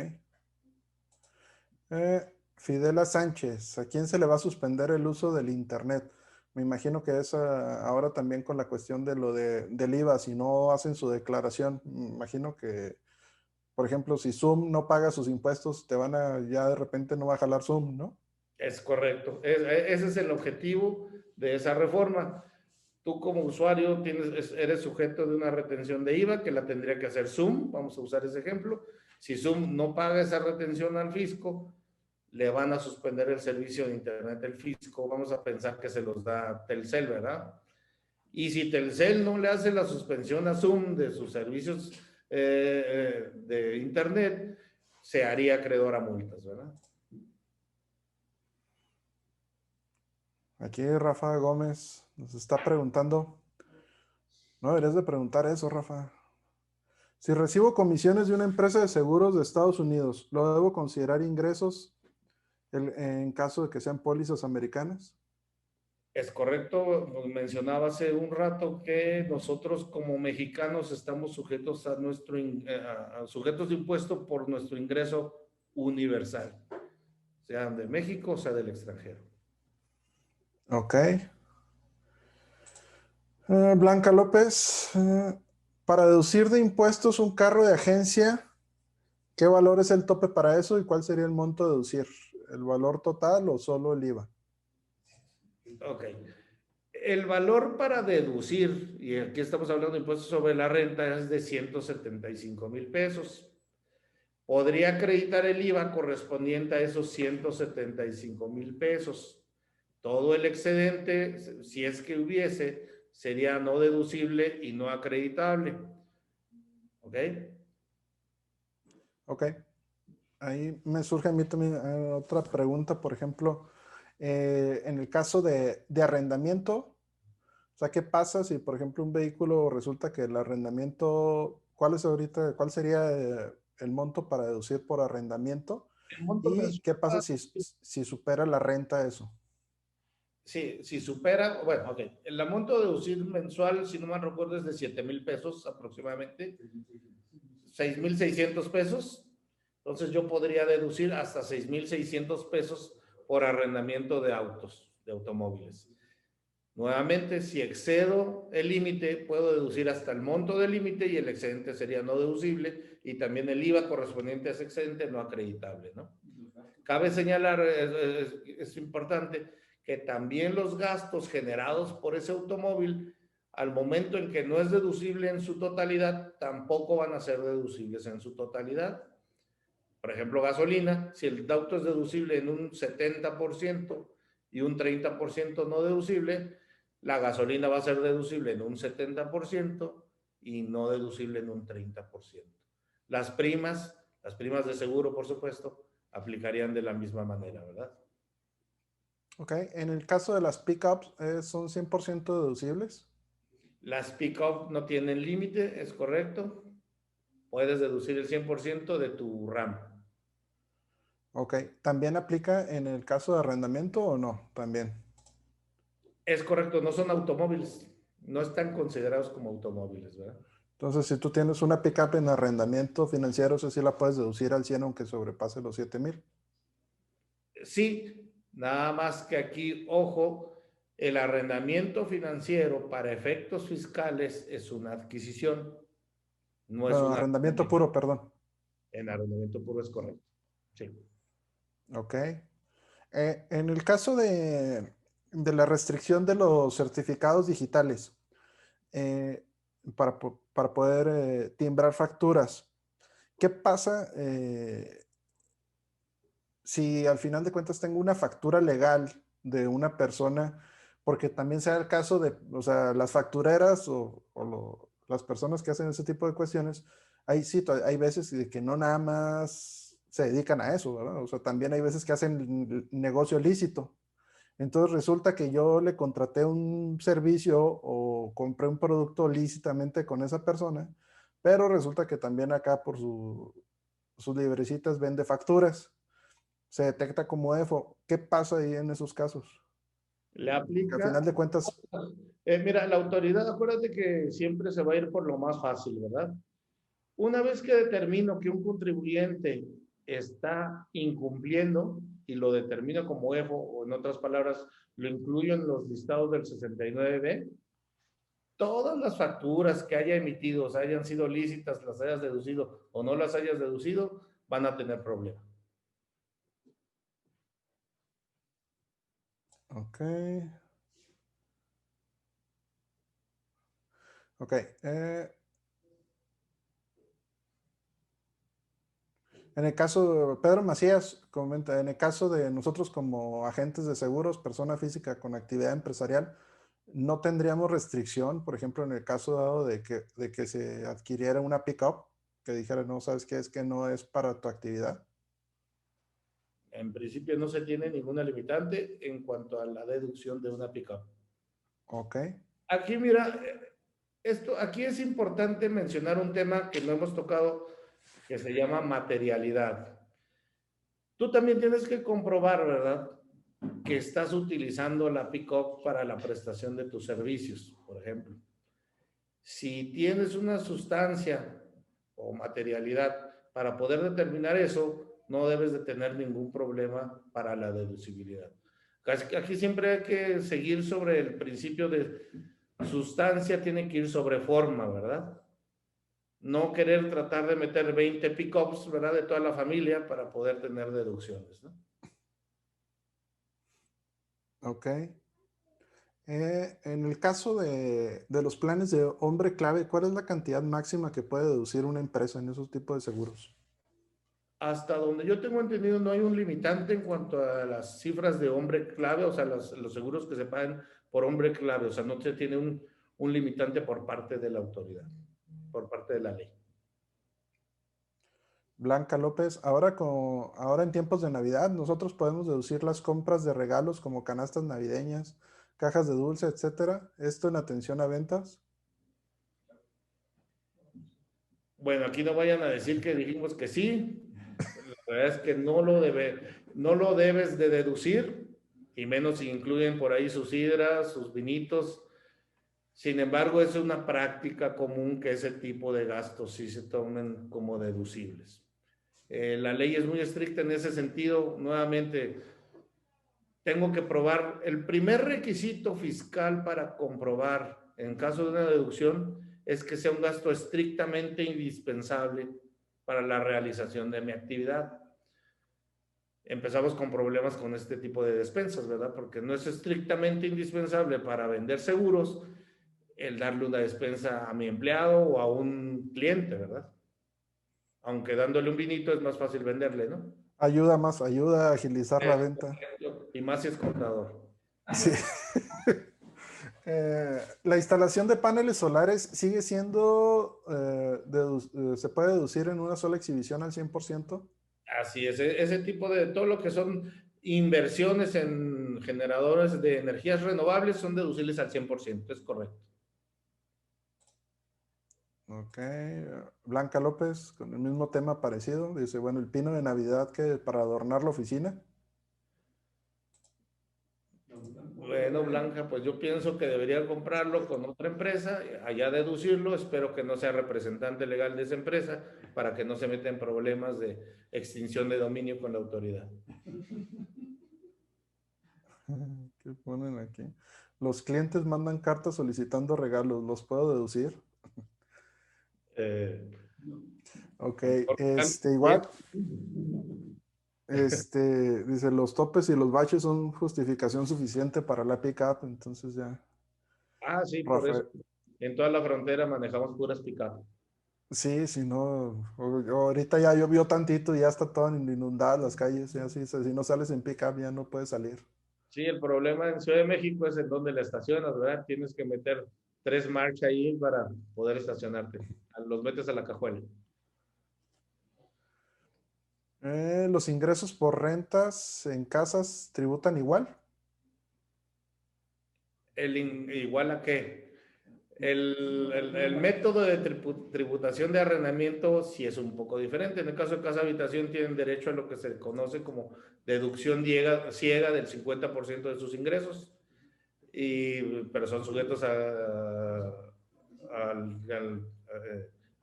Fidela Sánchez, ¿a quién se le va a suspender el uso del Internet? Me imagino que es ahora también con la cuestión de lo del IVA, si no hacen su declaración. Me imagino que, por ejemplo, si Zoom no paga sus impuestos, ya de repente no va a jalar Zoom, ¿no? Es correcto. Ese es el objetivo de esa reforma. Tú como usuario eres sujeto de una retención de IVA que la tendría que hacer Zoom. Vamos a usar ese ejemplo. Si Zoom no paga esa retención al fisco, le van a suspender el servicio de Internet del fisco. Vamos a pensar que se los da Telcel, ¿verdad? Y si Telcel no le hace la suspensión a Zoom de sus servicios de Internet, se haría acreedor a multas, ¿verdad? Aquí Rafa Gómez nos está preguntando. No deberías de preguntar eso, Rafa. Si recibo comisiones de una empresa de seguros de Estados Unidos, ¿lo debo considerar ingresos en caso de que sean pólizas americanas? Es correcto, nos mencionaba hace un rato que nosotros como mexicanos estamos sujetos a sujetos de impuesto por nuestro ingreso universal, sea de México o sea del extranjero. Ok. Blanca López, para deducir de impuestos un carro de agencia, ¿qué valor es el tope para eso y cuál sería el monto a deducir? ¿El valor total o solo el IVA? Ok. El valor para deducir, y aquí estamos hablando de impuestos sobre la renta, es de 175,000 pesos. Podría acreditar el IVA correspondiente a esos 175,000 pesos. Todo el excedente, si es que hubiese, sería no deducible y no acreditable. ¿Ok? Ok. Ahí me surge a mí también otra pregunta, por ejemplo, en el caso de arrendamiento, o sea, ¿qué pasa si, por ejemplo, un vehículo resulta que el arrendamiento, ¿cuál sería el monto para deducir por arrendamiento? El monto ¿Y qué pasa mensual, si supera la renta eso? sí, si supera, bueno, ok. El monto de deducir mensual, si no me recuerdo, es de 7,000 pesos aproximadamente. 6,600 pesos. Entonces yo podría deducir hasta 6,600 pesos por arrendamiento de autos, de automóviles. Nuevamente, si excedo el límite, puedo deducir hasta el monto del límite y el excedente sería no deducible y también el IVA correspondiente a ese excedente no acreditable, ¿no? Cabe señalar, es importante, que también los gastos generados por ese automóvil, al momento en que no es deducible en su totalidad, tampoco van a ser deducibles en su totalidad. Por ejemplo, gasolina, si el auto es deducible en un 70% y un 30% no deducible, la gasolina va a ser deducible en un 70% y no deducible en un 30%. Las primas de seguro, por supuesto, aplicarían de la misma manera, ¿verdad? Ok, en el caso de las pickups, ¿son 100% deducibles? Las pick-up no tienen límite, es correcto. Puedes deducir el 100% de tu RAM. Ok, ¿también aplica en el caso de arrendamiento o no? También. Es correcto, no son automóviles, no están considerados como automóviles, ¿verdad? Entonces, si tú tienes una pickup en arrendamiento financiero, eso sí la puedes deducir al 100 aunque sobrepase los 7,000. Sí, nada más que aquí, ojo, el arrendamiento financiero para efectos fiscales es una adquisición, no es un Arrendamiento puro, perdón. En arrendamiento puro es correcto. Sí. Ok. En el caso de la restricción de los certificados digitales, para poder timbrar facturas. ¿Qué pasa si al final de cuentas tengo una factura legal de una persona? Porque también sea el caso de, o sea, las factureras las personas que hacen ese tipo de cuestiones, hay veces que no nada más se dedican a eso, ¿verdad? O sea, también hay veces que hacen negocio lícito. Entonces resulta que yo le contraté un servicio o compré un producto lícitamente con esa persona, pero resulta que también acá por sus librecitas vende facturas. Se detecta como EFO. ¿Qué pasa ahí en esos casos? Le Porque al aplica. final de cuentas, Mira, la autoridad, acuérdate que siempre se va a ir por lo más fácil, ¿verdad? Una vez que determino que un contribuyente está incumpliendo y lo determino como EFO, o en otras palabras, lo incluyo en los listados del 69B, todas las facturas que haya emitido, o sea, hayan sido lícitas, las hayas deducido o no las hayas deducido, van a tener problema. ok. Ok. En el caso, Pedro Macías comenta, en el caso de nosotros como agentes de seguros, persona física con actividad empresarial, no tendríamos restricción, por ejemplo, en el caso dado de que se adquiriera una pick-up, que dijera, no, ¿sabes qué? Es que no es para tu actividad. En principio no se tiene ninguna limitante en cuanto a la deducción de una pick-up. Ok. Aquí, mira, aquí es importante mencionar un tema que no hemos tocado, que se llama materialidad. Tú también tienes que comprobar, ¿verdad?, que estás utilizando la pick-up para la prestación de tus servicios, por ejemplo. Si tienes una sustancia o materialidad para poder determinar eso, no debes de tener ningún problema para la deducibilidad. Aquí siempre hay que seguir sobre el principio de sustancia, tiene que ir sobre forma, ¿verdad? No querer tratar de meter 20 pick-ups, ¿verdad?, de toda la familia para poder tener deducciones, ¿no? Ok. En el caso de los planes de hombre clave, ¿cuál es la cantidad máxima que puede deducir una empresa en esos tipos de seguros? Hasta donde yo tengo entendido, no hay un limitante en cuanto a las cifras de hombre clave, o sea, los seguros que se pagan por hombre clave, o sea, no se tiene un limitante por parte de la autoridad, por parte de la ley. Blanca López, ahora en tiempos de Navidad, nosotros podemos deducir las compras de regalos como canastas navideñas, cajas de dulce, etcétera. ¿Esto en atención a ventas? Bueno, aquí no vayan a decir que dijimos que sí. La verdad es que no lo debes de deducir, y menos si incluyen por ahí sus sidras, sus vinitos. Sin embargo, es una práctica común que ese tipo de gastos sí se tomen como deducibles. La ley es muy estricta en ese sentido. Nuevamente, tengo que probar. El primer requisito fiscal para comprobar en caso de una deducción es que sea un gasto estrictamente indispensable para la realización de mi actividad. Empezamos con problemas con este tipo de despensas, ¿verdad? Porque no es estrictamente indispensable para vender seguros el darle una despensa a mi empleado o a un cliente, ¿verdad? Aunque dándole un vinito es más fácil venderle, ¿no? Ayuda a agilizar la venta. Y más si es contador. Sí. La instalación de paneles solares sigue siendo, se puede deducir en una sola exhibición al 100%. Así es, ese tipo de todo lo que son inversiones en generadores de energías renovables son deducibles al 100%, es correcto. Ok, Blanca López, con el mismo tema parecido, dice, bueno, el pino de Navidad que para adornar la oficina. Bueno, Blanca, pues yo pienso que debería comprarlo con otra empresa, allá deducirlo, espero que no sea representante legal de esa empresa para que no se meta en problemas de extinción de dominio con la autoridad. ¿Qué ponen aquí? Los clientes mandan cartas solicitando regalos, ¿los puedo deducir? Ok, igual, dice, los topes y los baches son justificación suficiente para la pick-up, entonces ya. Ah, sí, por eso. Rafael, En toda la frontera manejamos puras pick-up. Sí, si no, ahorita ya llovió tantito y ya está todo inundadas las calles, ya si no sales en pick-up ya no puedes salir. Sí, el problema en Ciudad de México es en donde la estacionas, ¿verdad? Tienes que meter 3 marchas ahí para poder estacionarte. Los metes a la cajuela. ¿Los ingresos por rentas en casas tributan igual? ¿Igual a qué? El método de tributación de arrendamiento sí es un poco diferente. En el caso de casa habitación tienen derecho a lo que se conoce como deducción ciega del 50% de sus ingresos, pero son sujetos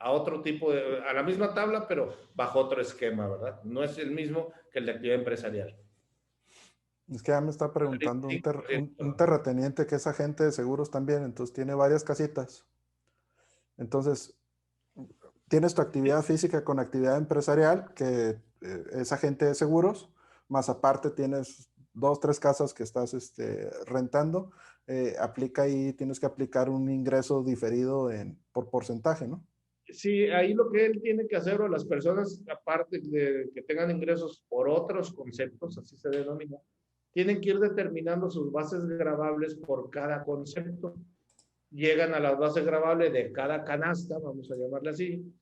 a otro tipo a la misma tabla, pero bajo otro esquema, ¿verdad? No es el mismo que el de actividad empresarial. Es que ya me está preguntando un terrateniente que es agente de seguros también, entonces tiene varias casitas. Entonces, tienes tu actividad física con actividad empresarial, que es agente de seguros, más aparte tienes 2, 3 casas que estás rentando. Aplica ahí, tienes que aplicar un ingreso diferido por porcentaje, ¿no? Sí, ahí lo que él tiene que hacer, o las personas, aparte de que tengan ingresos por otros conceptos, así se denomina, tienen que ir determinando sus bases gravables por cada concepto. Llegan a las bases gravables de cada canasta, vamos a llamarle así,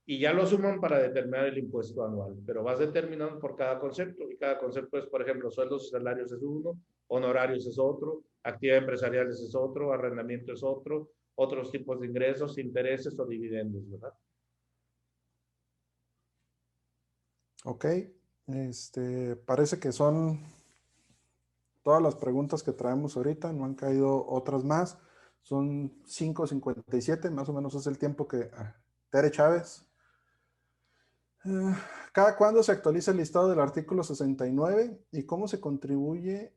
y ya lo suman para determinar el impuesto anual. Pero vas determinando por cada concepto, y cada concepto es, por ejemplo, sueldos y salarios es uno, honorarios es otro, actividad empresarial es otro, arrendamiento es otro, otros tipos de ingresos, intereses o dividendos, ¿verdad? Ok, parece que son todas las preguntas que traemos ahorita, no han caído otras más. Son 5:57, más o menos es el tiempo que... Tere Chávez. ¿Cada cuándo se actualiza el listado del artículo 69 y cómo se contribuye?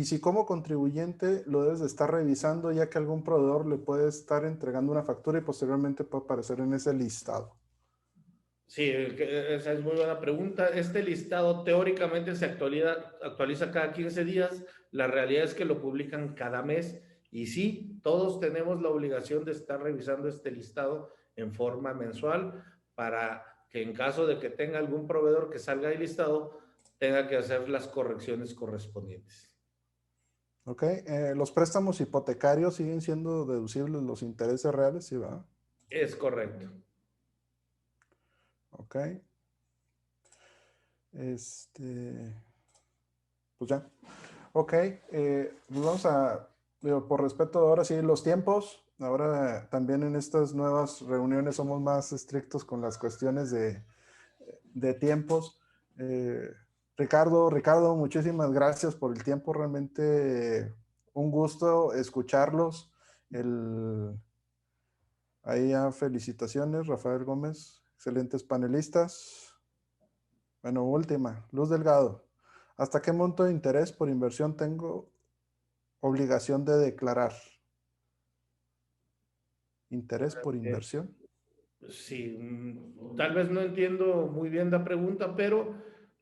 Si como contribuyente lo debes de estar revisando, ya que algún proveedor le puede estar entregando una factura y posteriormente puede aparecer en ese listado? Sí, esa es muy buena pregunta. Este listado teóricamente se actualiza cada 15 días. La realidad es que lo publican cada mes. Y sí, todos tenemos la obligación de estar revisando este listado en forma mensual para que en caso de que tenga algún proveedor que salga del listado, tenga que hacer las correcciones correspondientes. Ok, los préstamos hipotecarios siguen siendo deducibles los intereses reales, ¿sí va? Es correcto. Ok. Pues ya. Ok, pues vamos por respeto ahora sí, los tiempos. Ahora también en estas nuevas reuniones somos más estrictos con las cuestiones de tiempos. Ricardo, muchísimas gracias por el tiempo. Realmente un gusto escucharlos. Ahí ya felicitaciones, Rafael Gómez. Excelentes panelistas. Bueno, última, Luz Delgado. ¿Hasta qué monto de interés por inversión tengo obligación de declarar? ¿Interés por inversión? Sí, tal vez no entiendo muy bien la pregunta, pero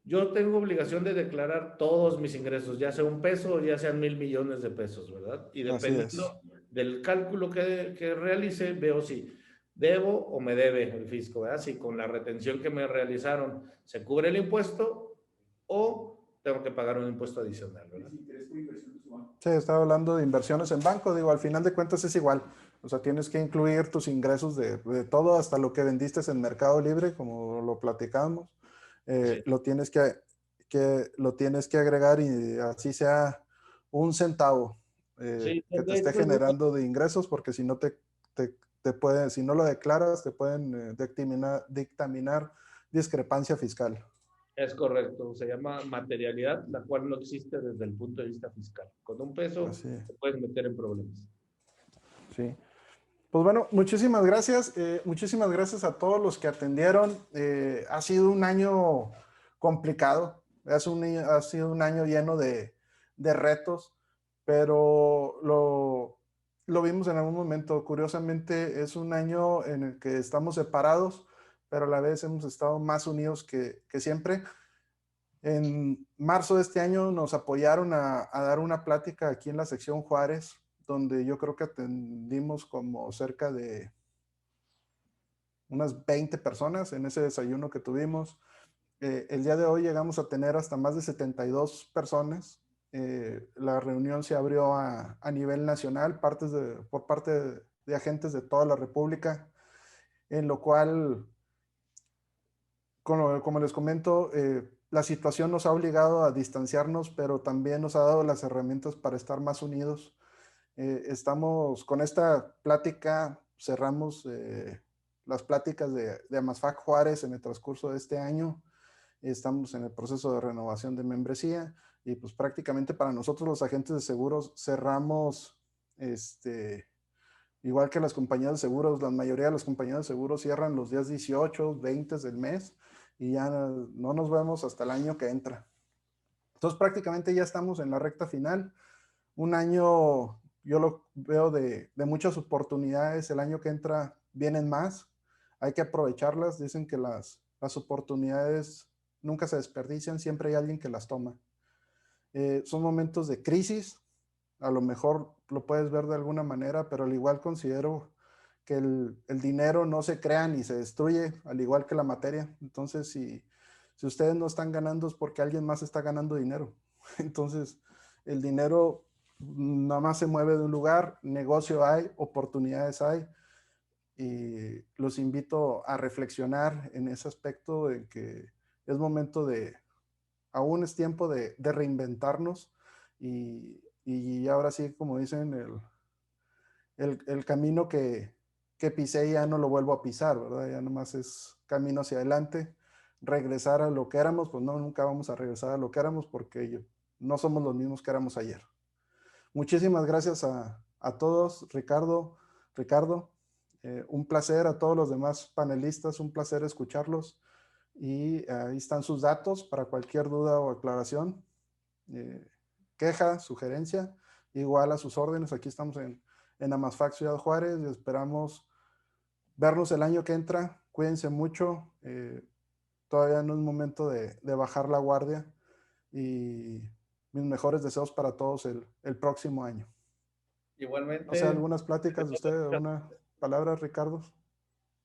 yo tengo obligación de declarar todos mis ingresos, ya sea un peso o ya sean 1,000 millones de pesos, ¿verdad? Y dependiendo del cálculo que realice, veo si debo o me debe el fisco, ¿verdad? Si con la retención que me realizaron se cubre el impuesto o tengo que pagar un impuesto adicional, ¿verdad? Sí, estaba hablando de inversiones en banco. Digo, al final de cuentas es igual. O sea, tienes que incluir tus ingresos de todo, hasta lo que vendiste en Mercado Libre, como lo platicamos. Sí. Lo tienes que agregar, y así sea un centavo Sí, que te de esté hecho, generando de ingresos, porque si no si no lo declaras, te pueden dictaminar discrepancia fiscal. es correcto, se llama materialidad, la cual no existe desde el punto de vista fiscal. Con un peso te puedes meter en problemas. Sí. Pues bueno, muchísimas gracias. Muchísimas gracias a todos los que atendieron. Ha sido un año complicado. Ha sido un año lleno de retos, pero lo vimos en algún momento. Curiosamente, es un año en el que estamos separados, pero a la vez hemos estado más unidos que siempre. En marzo de este año nos apoyaron a dar una plática aquí en la sección Juárez donde yo creo que atendimos como cerca de unas 20 personas en ese desayuno que tuvimos. El día de hoy llegamos a tener hasta más de 72 personas. La reunión se abrió a nivel nacional, por parte de agentes de toda la República, en lo cual, como les comento, la situación nos ha obligado a distanciarnos, pero también nos ha dado las herramientas para estar más unidos. Estamos con esta plática, cerramos las pláticas de AMASFAC Juárez en el transcurso de este año. Estamos en el proceso de renovación de membresía y pues prácticamente para nosotros los agentes de seguros cerramos, igual que las compañías de seguros, la mayoría de las compañías de seguros cierran los días 18, 20 del mes y ya no nos vemos hasta el año que entra. Entonces prácticamente ya estamos en la recta final. Un año, yo lo veo de muchas oportunidades. El año que entra vienen más. Hay que aprovecharlas. Dicen que las oportunidades nunca se desperdician, siempre hay alguien que las toma. Son momentos de crisis, a lo mejor lo puedes ver de alguna manera, pero al igual considero que el dinero no se crea ni se destruye, al igual que la materia. Entonces, si ustedes no están ganando es porque alguien más está ganando dinero. Entonces, el dinero nada más se mueve de un lugar, negocio hay, oportunidades hay, y los invito a reflexionar en ese aspecto de que es momento aún es tiempo de reinventarnos y ahora sí, como dicen, el camino que pisé ya no lo vuelvo a pisar, ¿verdad? Ya nomás es camino hacia adelante, regresar a lo que éramos, pues no, nunca vamos a regresar a lo que éramos porque no somos los mismos que éramos ayer. Muchísimas gracias a todos, Ricardo, un placer, a todos los demás panelistas, un placer escucharlos. Y ahí están sus datos para cualquier duda o aclaración, queja, sugerencia, igual a sus órdenes. Aquí estamos en AMASFAC Ciudad Juárez y esperamos vernos el año que entra. Cuídense mucho, todavía no es momento de bajar la guardia y mis mejores deseos para todos el próximo año. Igualmente. O sea, algunas pláticas de ustedes, alguna palabra, Ricardo.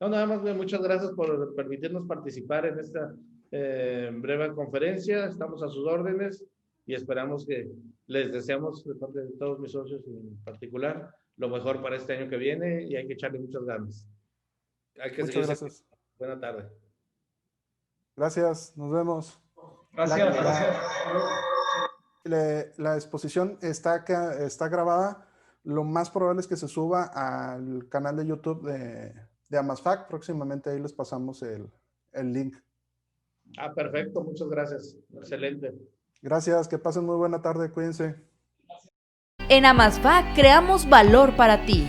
No, nada más, muchas gracias por permitirnos participar en esta breve conferencia. Estamos a sus órdenes y esperamos que les deseamos, de parte de todos mis socios en particular, lo mejor para este año que viene y hay que echarle muchas ganas. Muchas gracias. Buena tarde. Gracias, nos vemos. Gracias. La exposición está grabada. Lo más probable es que se suba al canal de YouTube de AMASFAC. Próximamente ahí les pasamos el link. Perfecto, muchas gracias. Excelente. Gracias, que pasen muy buena tarde, cuídense. En AMASFAC creamos valor para ti.